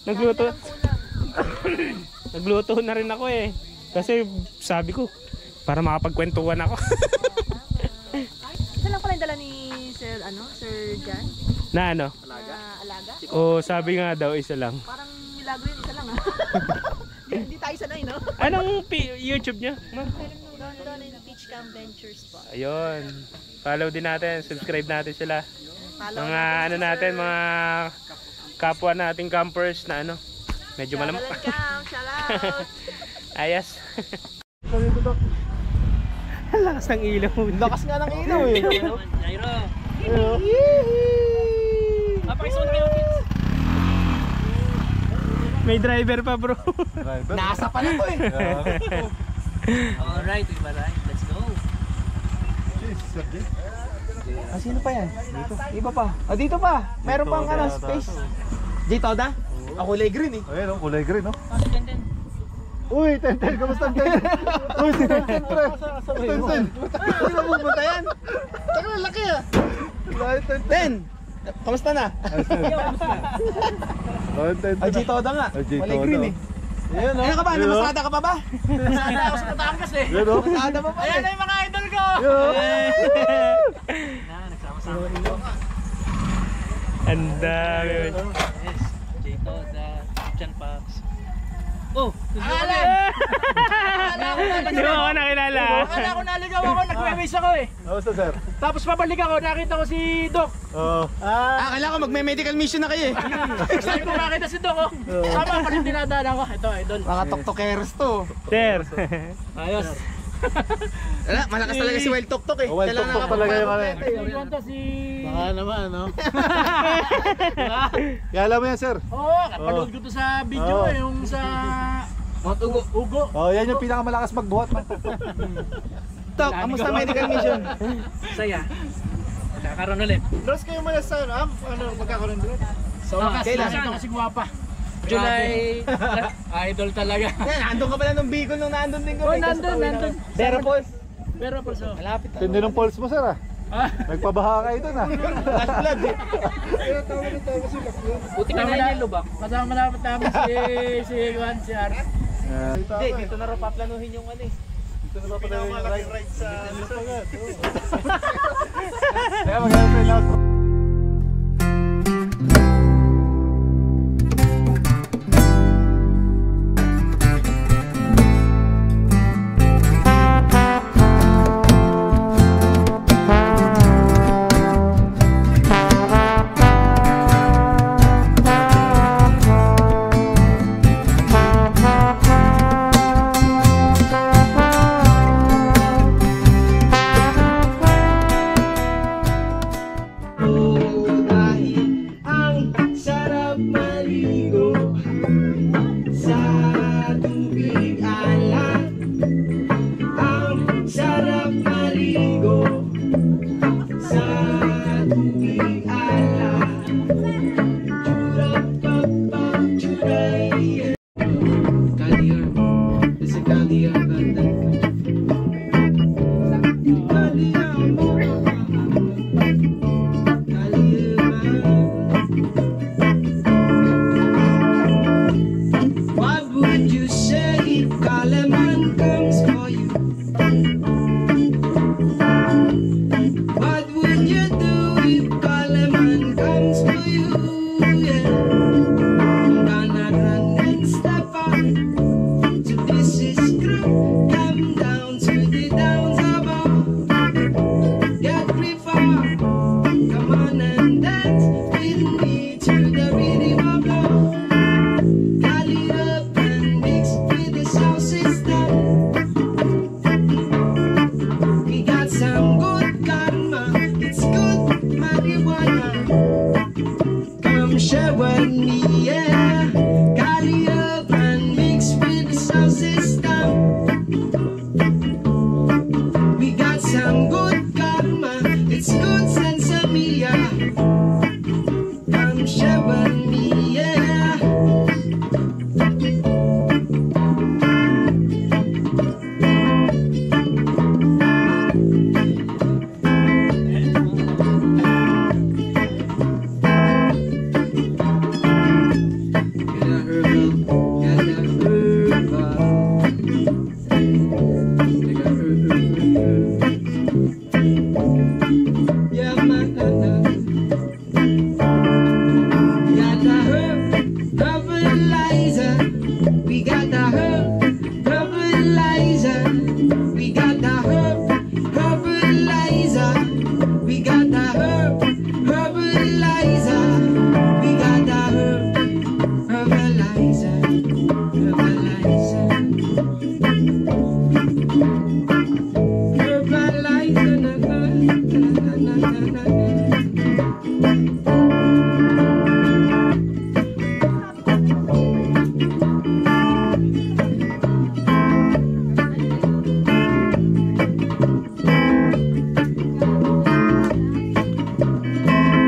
Nagluto. Dami na lang kulang. Nagluto na rin ako eh. Kasi sabi ko, para makapagkwentuhan ako. Isa lang pala yung dala ni Sir, Sir Jan? Na ano? Na alaga? O sabi nga daw, isa lang. Parang milagro yun, isa lang ha. Hindi tayo sanay, no? Anong YouTube niya? Ma? Doon in Peach Camp Ventures po. Ayun. Follow din natin, subscribe natin sila. Follow Mga ano natin, mga kapwa nating campers na ano, medyo malamok. Shoutout Camp, shout out! Ayas. Lakas ng ilaw. Lakas nga ng ilaw eh. Jairo! May driver pa bro. Nasa pa na to eh. Alright, let's go! Sino pa yan? Dito. Iba pa. Dito pa. Meron pang space. Dito da? Kulay green eh. Ayun, kulay green, no? Uy, Tenten, kamusta ang Tenten? Uy, si Tenten, pre. Tenten. Uy, mabumunta yan. Taka na, laki ah. Ten, kamusta na? Ayun, Tenten. Dito da nga. Ay, J. Kulay Todo. green eh. Yan, Ano ka ba? Yan, Namasada ka pa ba? Sana ako sa Batangas eh. Yan, oh. Masada mo pa Ayan na yung mga idol ko. Nagsama-sama ko. Ang dami. Yes, Jito, the Chan Pax. Oh, Hindi mo ako nakilala. akala ko naligaw ako, nagme-miss ako eh. Kamusta, sir? Tapos pabalik ako, nakita ko si Doc. Oo. Akala ko magme-medical mission na kayo eh. Sabi ko makita si Doc oh. Tama pa rin dinadala ko. Ito, idol. Mga toktokeros to. Sir. Ayos. Wala, malakas talaga si Wild Tok Tok eh. Oh, Wild Tok Tok talaga yung ano. Ito si... Baka naman, no? Kaya alam mo yan, sir. Oo, kapanood ko to sa video Oo. eh, yung sa... Ugo. Ugo. Oh, yan yung pinakamalakas magbuhat ng Tok Tok. Tok, kamusta medical mission? Saya. Kakaroon ulit. Lost kayo muna sa ano, magkakaroon doon? Sa wakas, kailan? nakita ko si Guwapa. July. Idol talaga. Yan, nandun ka pala nung Bicol nung nandun din Oh, kami. nandun. Pero boss, Pero po so. malapit na. Tindi ng pulse mo, sir, ah. Ah, Nagpabaha kayo doon, ah. Last blood eh. buti ka na yung lubak. Kasama malapit namin si Juan, si Art. Hindi, dito na rin paplanuhin yung ano eh. Dito na pa tayo yung ride sa Sagat. Kaya mag-help out. What would you say if Kalaman comes for you? What would you do if Kalaman comes for you? Yeah. I'm gonna run and step out to this is true. Come down to the downs above. Get free far. Come on and dance with me to the rhythm of love. Cali up and mix with the sound system. We got some good karma, it's good marijuana. Come share with me, yeah. Cali up and mix with the sound system. We got some good karma, it's good sensimilla. Come share with me, yeah. Yeah, man. Got the herb, herbalizer. We got the herb, herbalizer. We got the herb, herbalizer. We got the herb, herbalizer. We got the herb, herbalizer. Herbalizer. Herbalizer. Na, na, na, na, na, na.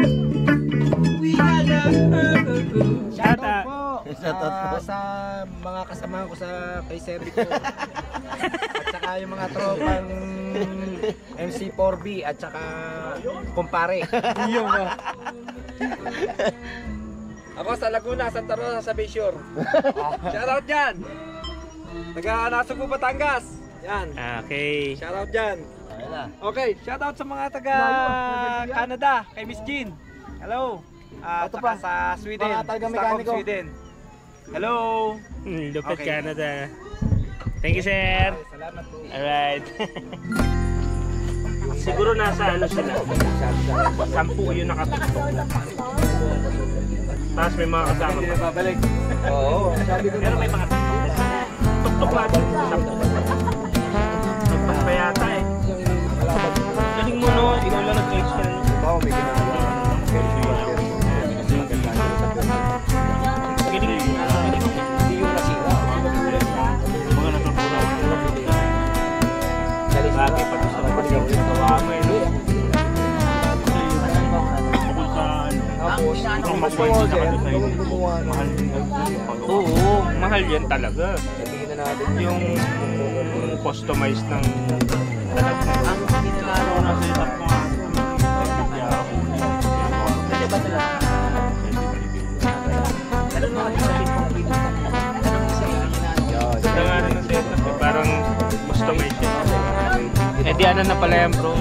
We got the herb. Shout out. Sa mga kasama ko sa kay Servico. At saka yung mga tropang MC4B at saka kumpare. Yung Ako sa Laguna, Santa Rosa, sa Bayshore. Shoutout dyan. Taga Nasugbu, Batangas. Yan. Okay. Shoutout dyan. Okay, shoutout sa mga taga Canada, kay Miss Jean. Hello. Ito Saka pa. sa Sweden, Mga taga Stockholm, mekaniko. Sweden. Hello. Lupit Okay. Canada. Thank you, sir. Salamat po. Alright. Siguro nasa ano sila. 10 yun nakatutok. Tapos may mga kasama pa. Babalik. Oo. Pero may mga tuktok natin. 10. Nagpas pa yata eh. Galing mo no, ikaw lang nag-glitch ka na. Oo, may ginagawa. Galing. Hindi yung nasira. Mga natuturo. Bagay pa gusto ko kasi gawa mo eh. Tapos, Ang mas magway mo, sa sir, design. kung gumawa na. Mahal din ang pagawa. Oo, mahal yan talaga. Sabihin na natin. Yung customized ng ang pinilaro na setup ko nga. Kasi ba talaga? Alam mo natin sabihin ko ito nga rin ang setup eh. Parang customized yun. Eh di ano na pala yan bro.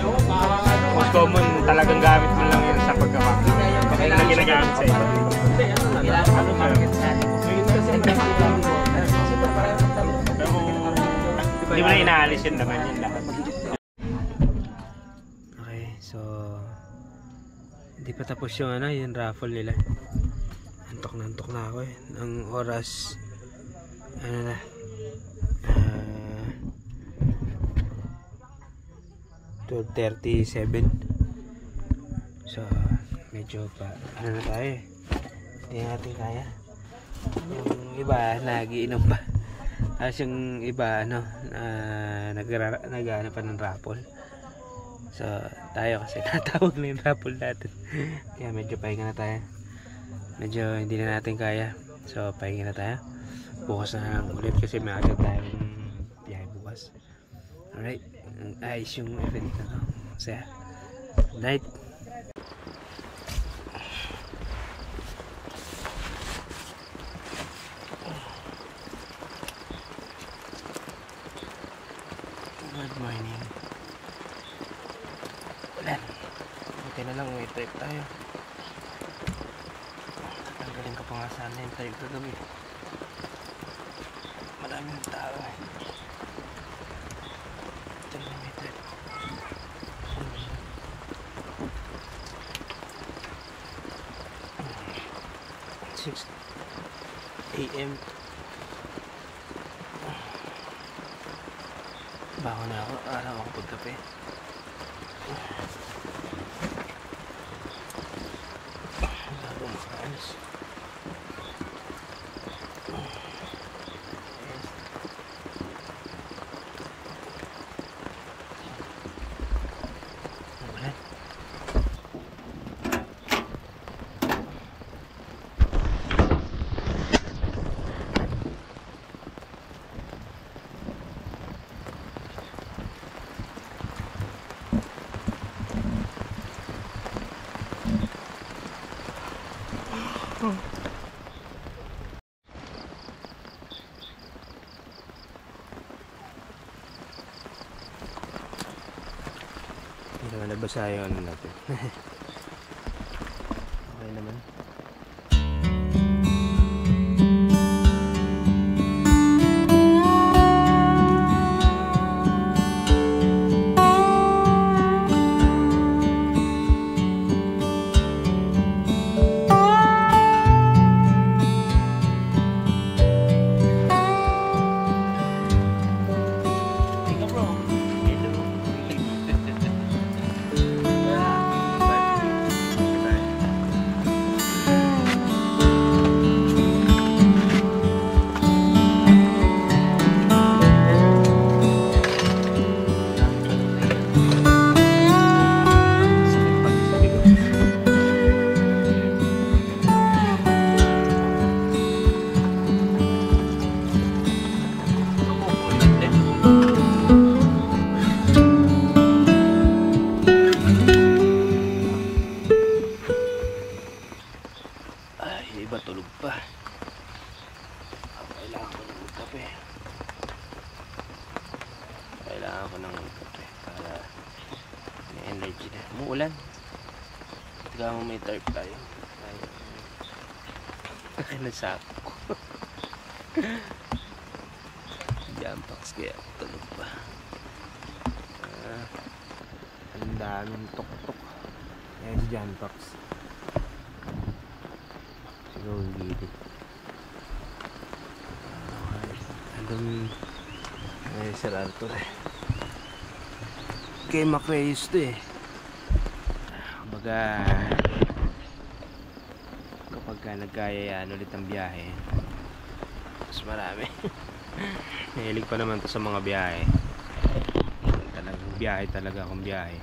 Most common talagang gamit mo lang yun sa pagkakakita. Na ginagamit sa iba. Ano market pero hindi mo na inaalis yun naman yun lahat. Okay, so hindi pa tapos yung ano, yung raffle nila. Antok na ako eh. Ang oras ano na 2:37. So medyo pa ano na tayo eh. Hindi natin kaya. Yung iba nagiinom pa. Tapos yung iba ano nag-ano pa ng raffle. So tayo kasi natawag na yung raffle natin. Kaya medyo pahinga na tayo. Medyo hindi na natin kaya. So pahinga na tayo. Bukas na lang ulit kasi may agad tayong biyahe bukas. Alright. Ayos yung event na to. Saya. Night. Good morning. Ulan. Buti na lang may trip tayo. Tanggalin ka pa nga sana yung tayo kagabi. Maraming tao eh. Ito na may trip. 6 AM. Bago na ako, araw ako pagkape. Bago makaalis. Ulan. Hindi naman nabasa yung ano natin. Okay naman. Ikaw bro. Ito bro. Umuulan. Tika mo may tarp tayo. Ay, nasako. Jampax kaya tulog pa. Ang daming tok-tok. Ayan si Jampax. Siguro gilid. Andun ay Sir Arthur eh. Kay Macreus to eh. Kumbaga kapag nagkayayaan ulit ang biyahe, mas marami. Nahilig pa naman to sa mga biyahe. Talagang biyahe talaga akong biyahe.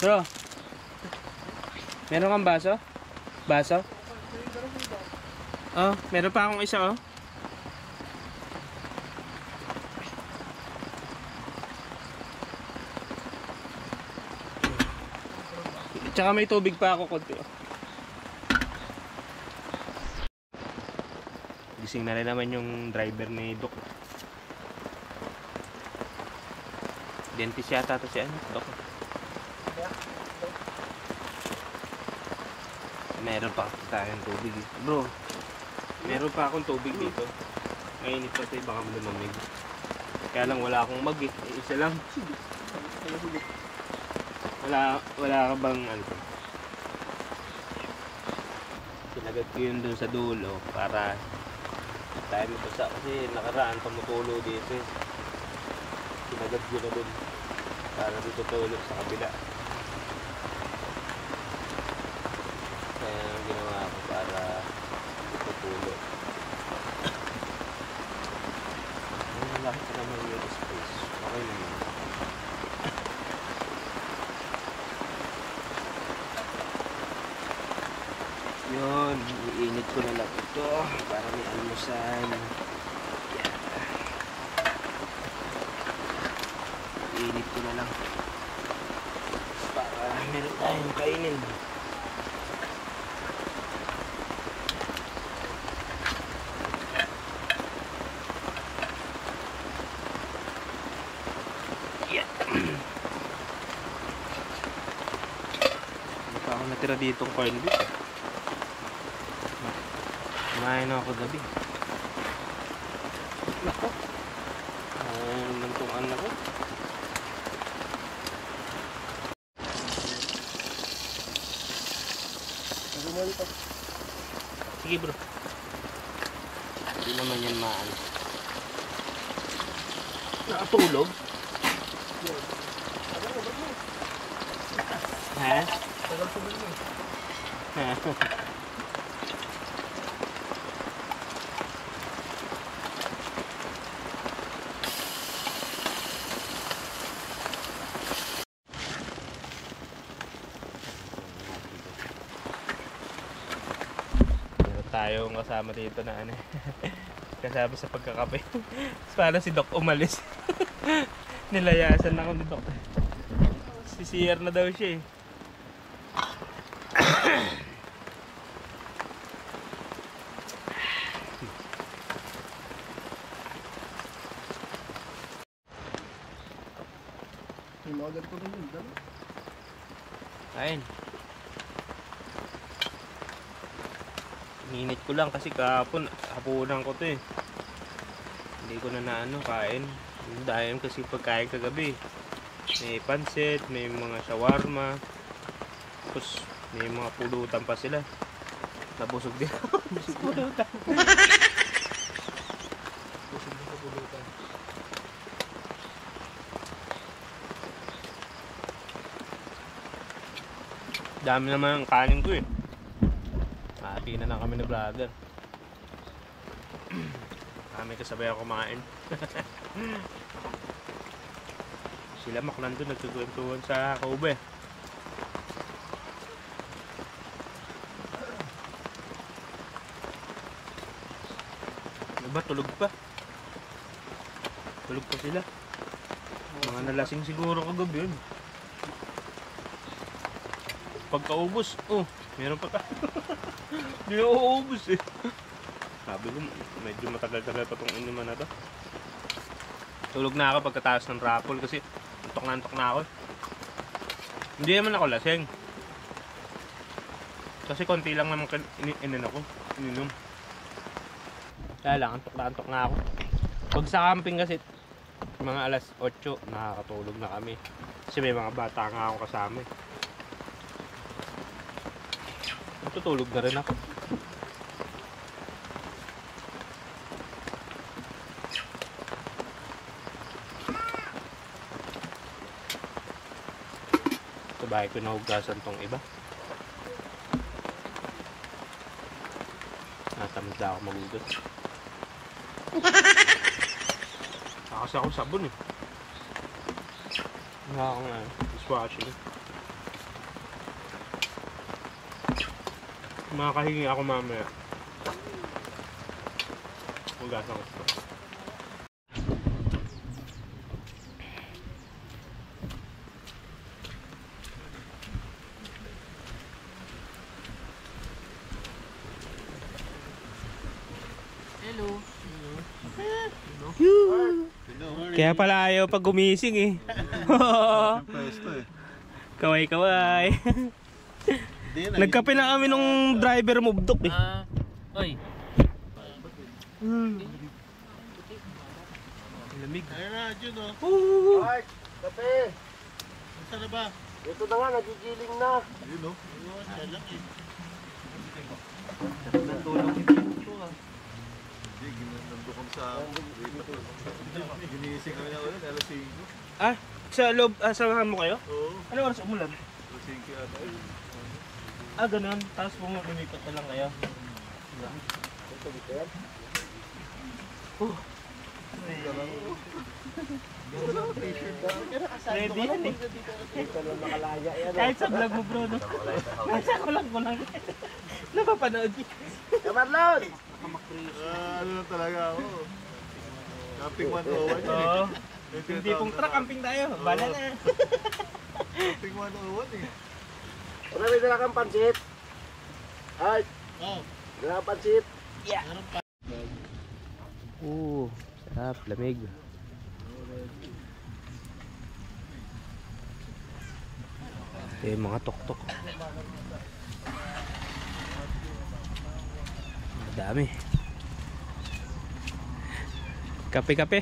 Bro, meron kang baso? Baso? Oh, meron pa akong isa oh. Tsaka may tubig pa ako konti oh. Gising na rin naman yung driver ni Doc. Dentist yata to si ano, Doc. Meron pa tayong tubig eh. Bro, meron pa akong tubig dito. Mainit kasi baka lumamig. Kaya lang wala akong mag eh. Isa lang. Wala ka bang ano? Sinagat ko yun dun sa dulo para tayo mabasa kasi nakaraan pamutulo dito eh. Sinagat ko na dun para dito tulog sa kabila. Kaya ang ginawa ko para tutulog. Malaki pa naman yung space. Okay naman. Yun, iinit ko na lang ito para may almusal. Iinit ko na lang para meron tayong kainin. Natira ditong corn beef. Kumain ako gabi. Nako. Nantungan ako. Sige bro. Hindi naman yan maan. Nakatulog? Ha? Meron tayong kasama dito na ano kasama sa pagkakape. Para si Doc umalis. Nilayasan ako ni Doc. Si CR na daw siya eh. Ayun. Ininit ko lang kasi kahapon, hapunan ko to eh. Hindi ko na naano kain. Dahil kasi pagkain kagabi. May pansit, may mga shawarma. Tapos may mga pulutan pa sila. Nabusog din ako. Busog pulutan. Busog din sa pulutan. Dami naman ang kanin ko eh. Hati na lang kami na brother. Kami kasabay ako kumain. Sila Maklan doon nagkukwentuhan sa kaube. Ano ba? Tulog pa? Tulog pa sila? Mga nalasing siguro kagabi yun. Pagkaubos, oh, meron pa tayo. Hindi na uubos eh. Sabi ko, medyo matagal-tagal pa itong inuman na to. Tulog na ako pagkataas ng raffle kasi antok na ako. Hindi naman ako lasing. Kasi konti lang naman ininom. Kaya lang, antok na ako. Pag sa camping kasi, mga alas 8, nakakatulog na kami. Kasi may mga bata nga akong kasama eh. Tutulog na rin ako. Sa bahay ko nahugasan tong iba. Natamad na ako magugas. Kasi ako sabon eh. Wala akong dishwashing. Makakahingi ako mamaya. Hugasan ko. Kaya pala ayaw pag gumising eh. Pwesto eh. Kaway-kaway. Nagkape na kami nung driver mubdok eh. Oy. Lamig. Ayun na, Jun oh. Mark, kape. Saan na ba? Ito na nga, nagigiling na. Ayun oh. Ayun, lang eh. Hindi, ginandukon sa ginising kami na ulit, alas 5. Ah, sa loob, samahan mo kayo? Oo, Ano oras umulan? alas 5 ata. Ah, ganun. Tapos lumipat na lang kayo. Ready yan eh. Kahit sa vlog mo bro, no? Nasa ko lang. Napapanood eh. Kamarlon! Ano na talaga ako. Camping 101 yun eh. Oo. Hindi pong truck, camping tayo. Bala na. Camping 101 eh. Wala may dala kang pansit. Ay, Oh, dala kang pansit. Sarap, lamig. Ito yung mga tuktok. Dami. Kape-kape.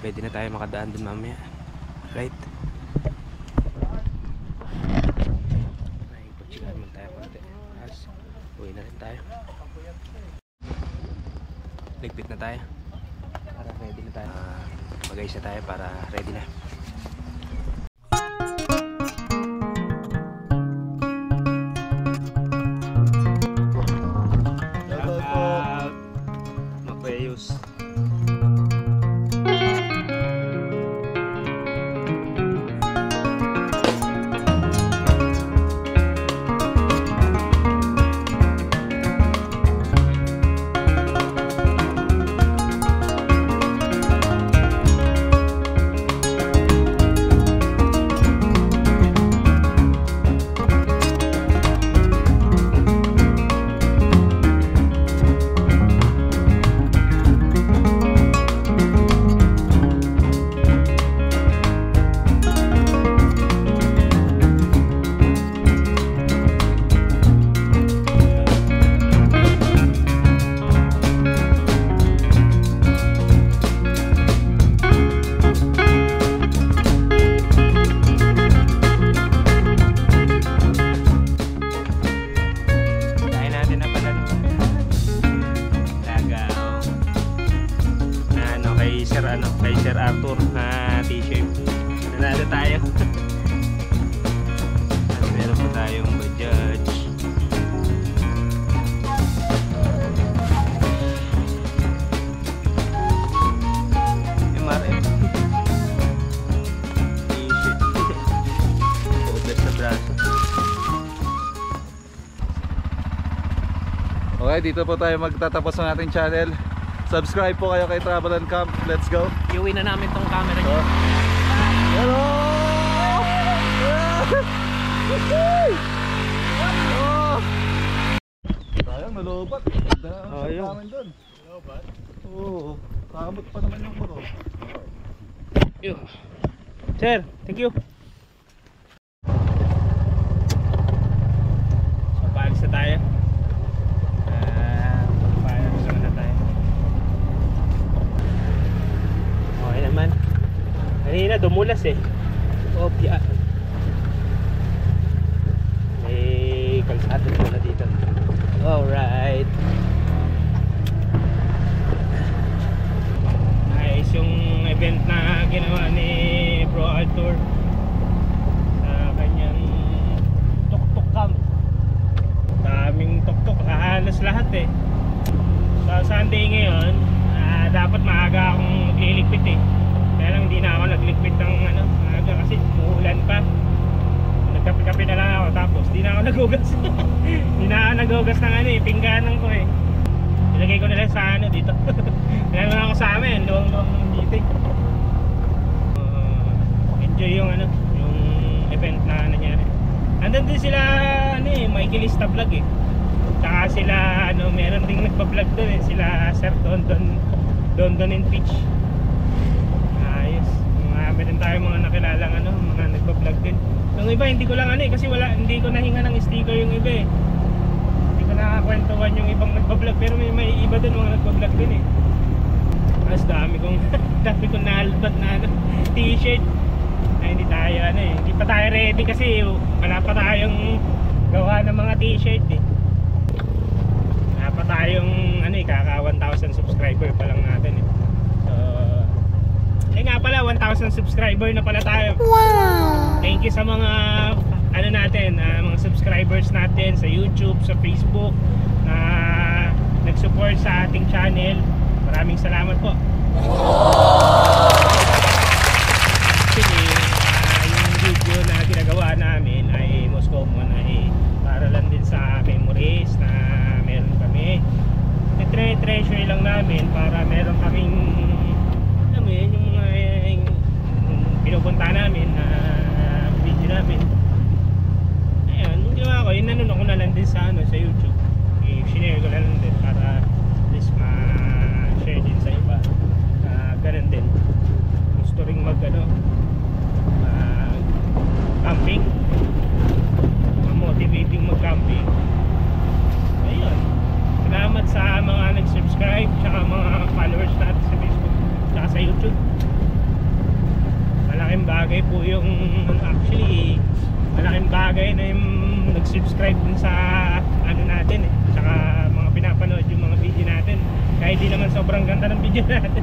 Pwede na tayo makadaan dun mamaya. Right? Ay, putsikan man tayo konti. As, uwi na rin tayo. Ligpit na tayo. Para ready na tayo. Mag-ayos na tayo para ready na. shoutout po. Mapayos. Kay Sir Arthur na t-shirt. Nanalo tayo. At meron pa tayong Bajaj. MRF t-shirt. Oblet sa braso. Okay, dito po tayo magtatapos ng ating channel. Subscribe po kayo kay Travel and Camp. Let's go. Iuwi na namin tong camera niya. Hello! Oh! Sayang, nalobat. Ayun. Namin doon. Nalobat? Oo. Kamot pa naman yung muro. Sir, thank you. So, paalis na tayo. Paalis na tayo. Okay naman. Kanina dumulas eh. Opya. May kalsado na dito. Alright. Nice yung event na ginawa ni Bro Arthur sa kanyang tuk-tuk camp. Daming tuk-tuk, halos lahat eh. Sa Sunday ngayon, dapat maaga akong magliligpit eh. Kaya lang hindi na ako nagligpit ng maaga kasi umuulan pa. Nagkape-kape na lang ako tapos di na ako nagugas. Di na ako nagugas ng pingganan ko eh. Ilagay ko na lang sa dito. Kaya lang ako sa amin, luwang-luwang ng dito. Enjoy yung yung event na nangyari. Andun din sila Mikey Lista Vlog eh. Tsaka sila meron ding nagpa-vlog doon eh, sila Sir Dondon and Peach. Ayos. Marami din tayo mga nakilalang mga nagpa-vlog din. Yung iba hindi ko lang kasi hindi ko nahinga ng sticker yung iba eh. Hindi ko nakakwentuhan yung ibang nagpa-vlog pero may iba din mga nagpa-vlog din eh. Mas dami kong naalbat na t-shirt. Ay hindi tayo hindi pa tayo ready kasi wala pa tayong gawa ng mga t-shirt eh. Wala pa tayong kaka 1,000 subscriber pa lang natin eh. So nga pala 1,000 subscriber na pala tayo. Wow! Thank you sa mga natin, mga subscribers natin sa YouTube, sa Facebook na nag-support sa ating channel. Maraming salamat po. Actually, yung video na ginagawa namin ay most common ay para lang din sa memories na meron kami. Treasure lang namin para meron kaming yung mga pinupunta namin na video namin. Ayan, yung ginawa ko, inanun ako na lang din sa YouTube. I-share ko na lang din para at least ma-share din sa iba. Ganun din. Gusto rin camping. Motivating mag-camping. Ayun. Salamat sa mga nag-subscribe tsaka mga followers natin sa Facebook tsaka sa YouTube. Malaking bagay po yung actually malaking bagay na yung nag-subscribe dun sa natin eh. Tsaka mga pinapanood yung mga video natin. Kahit di naman sobrang ganda ng video natin.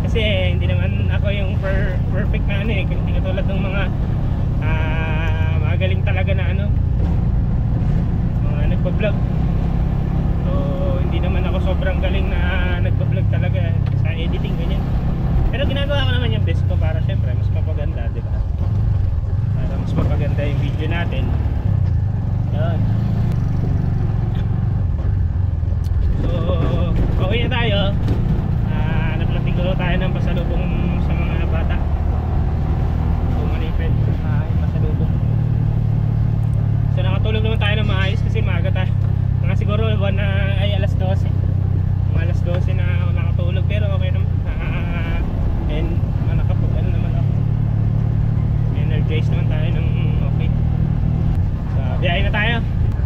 Kasi hindi naman ako yung perfect na hindi katulad ng mga magaling talaga na mga nagpa-vlog. So hindi naman ako sobrang galing na nagpa-vlog talaga sa editing ganyan. Pero ginagawa ko naman yung best ko para syempre mas mapaganda, di ba? Para mas mapaganda yung video natin. Yan. So okay na tayo. Naglatiguro tayo ng pasalubong sa mga bata. Malipit pasalubong. So nakatulog naman tayo ng maayos kasi maaga tayo. Mga siguro alas 12. Mga alas 12 na nakatulog pero okay naman. And nakapag naman ako. Energized naman tayo ng okay. So biyahe na tayo.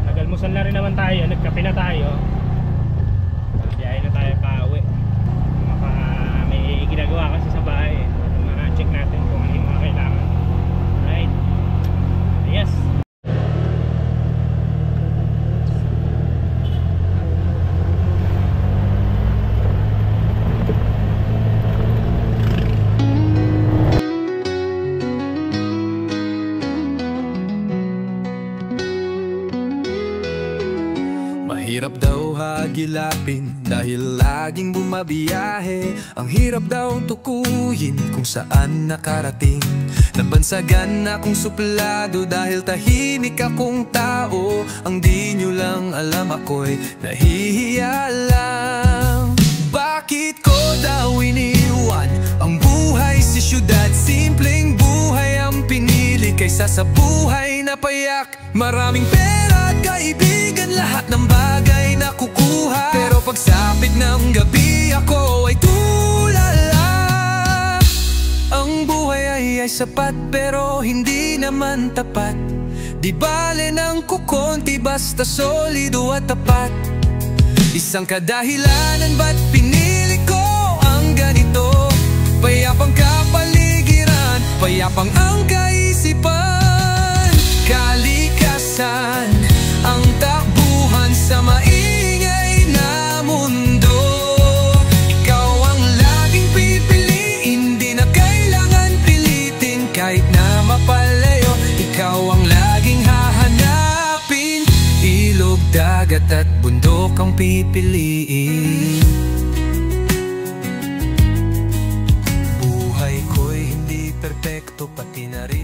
Nag-almusal na rin naman tayo. Nagkape na tayo. Biyahe na tayo pa uwi. May ginagawa kasi sa bahay. Ma-check natin kung ano yung mga kailangan. Alright. Yes. Mahirap daw hagilapin dahil laging bumabiyahe. Ang hirap daw tukuyin kung saan nakarating. Nabansagan akong suplado dahil tahimik akong tao. Ang di nyo lang alam, ako'y nahihiya lang. Bakit ko daw iniwan ang buhay sa syudad? Simpleng buhay ang pinili kaysa sa buhay na payak. Maraming pera at kaibigan, lahat ng bagay na kukuha. Pero pagsapit ng gabi ako ay tulala. Ang buhay ay sapat pero hindi naman tapat. Di bale ng kukonti basta solido at tapat. Isang kadahilanan ba't pinili ko ang ganito? Payapang kapaligiran, payapang ang kaisipan. Kalikasan ang takbuhan sa maingay na mundo. Ikaw ang laging pipiliin, di na kailangan pilitin. Kahit na mapalayo, ikaw ang laging hahanapin. Ilog, dagat at bundok ang pipiliin. Buhay ko'y hindi perpekto, pati na rin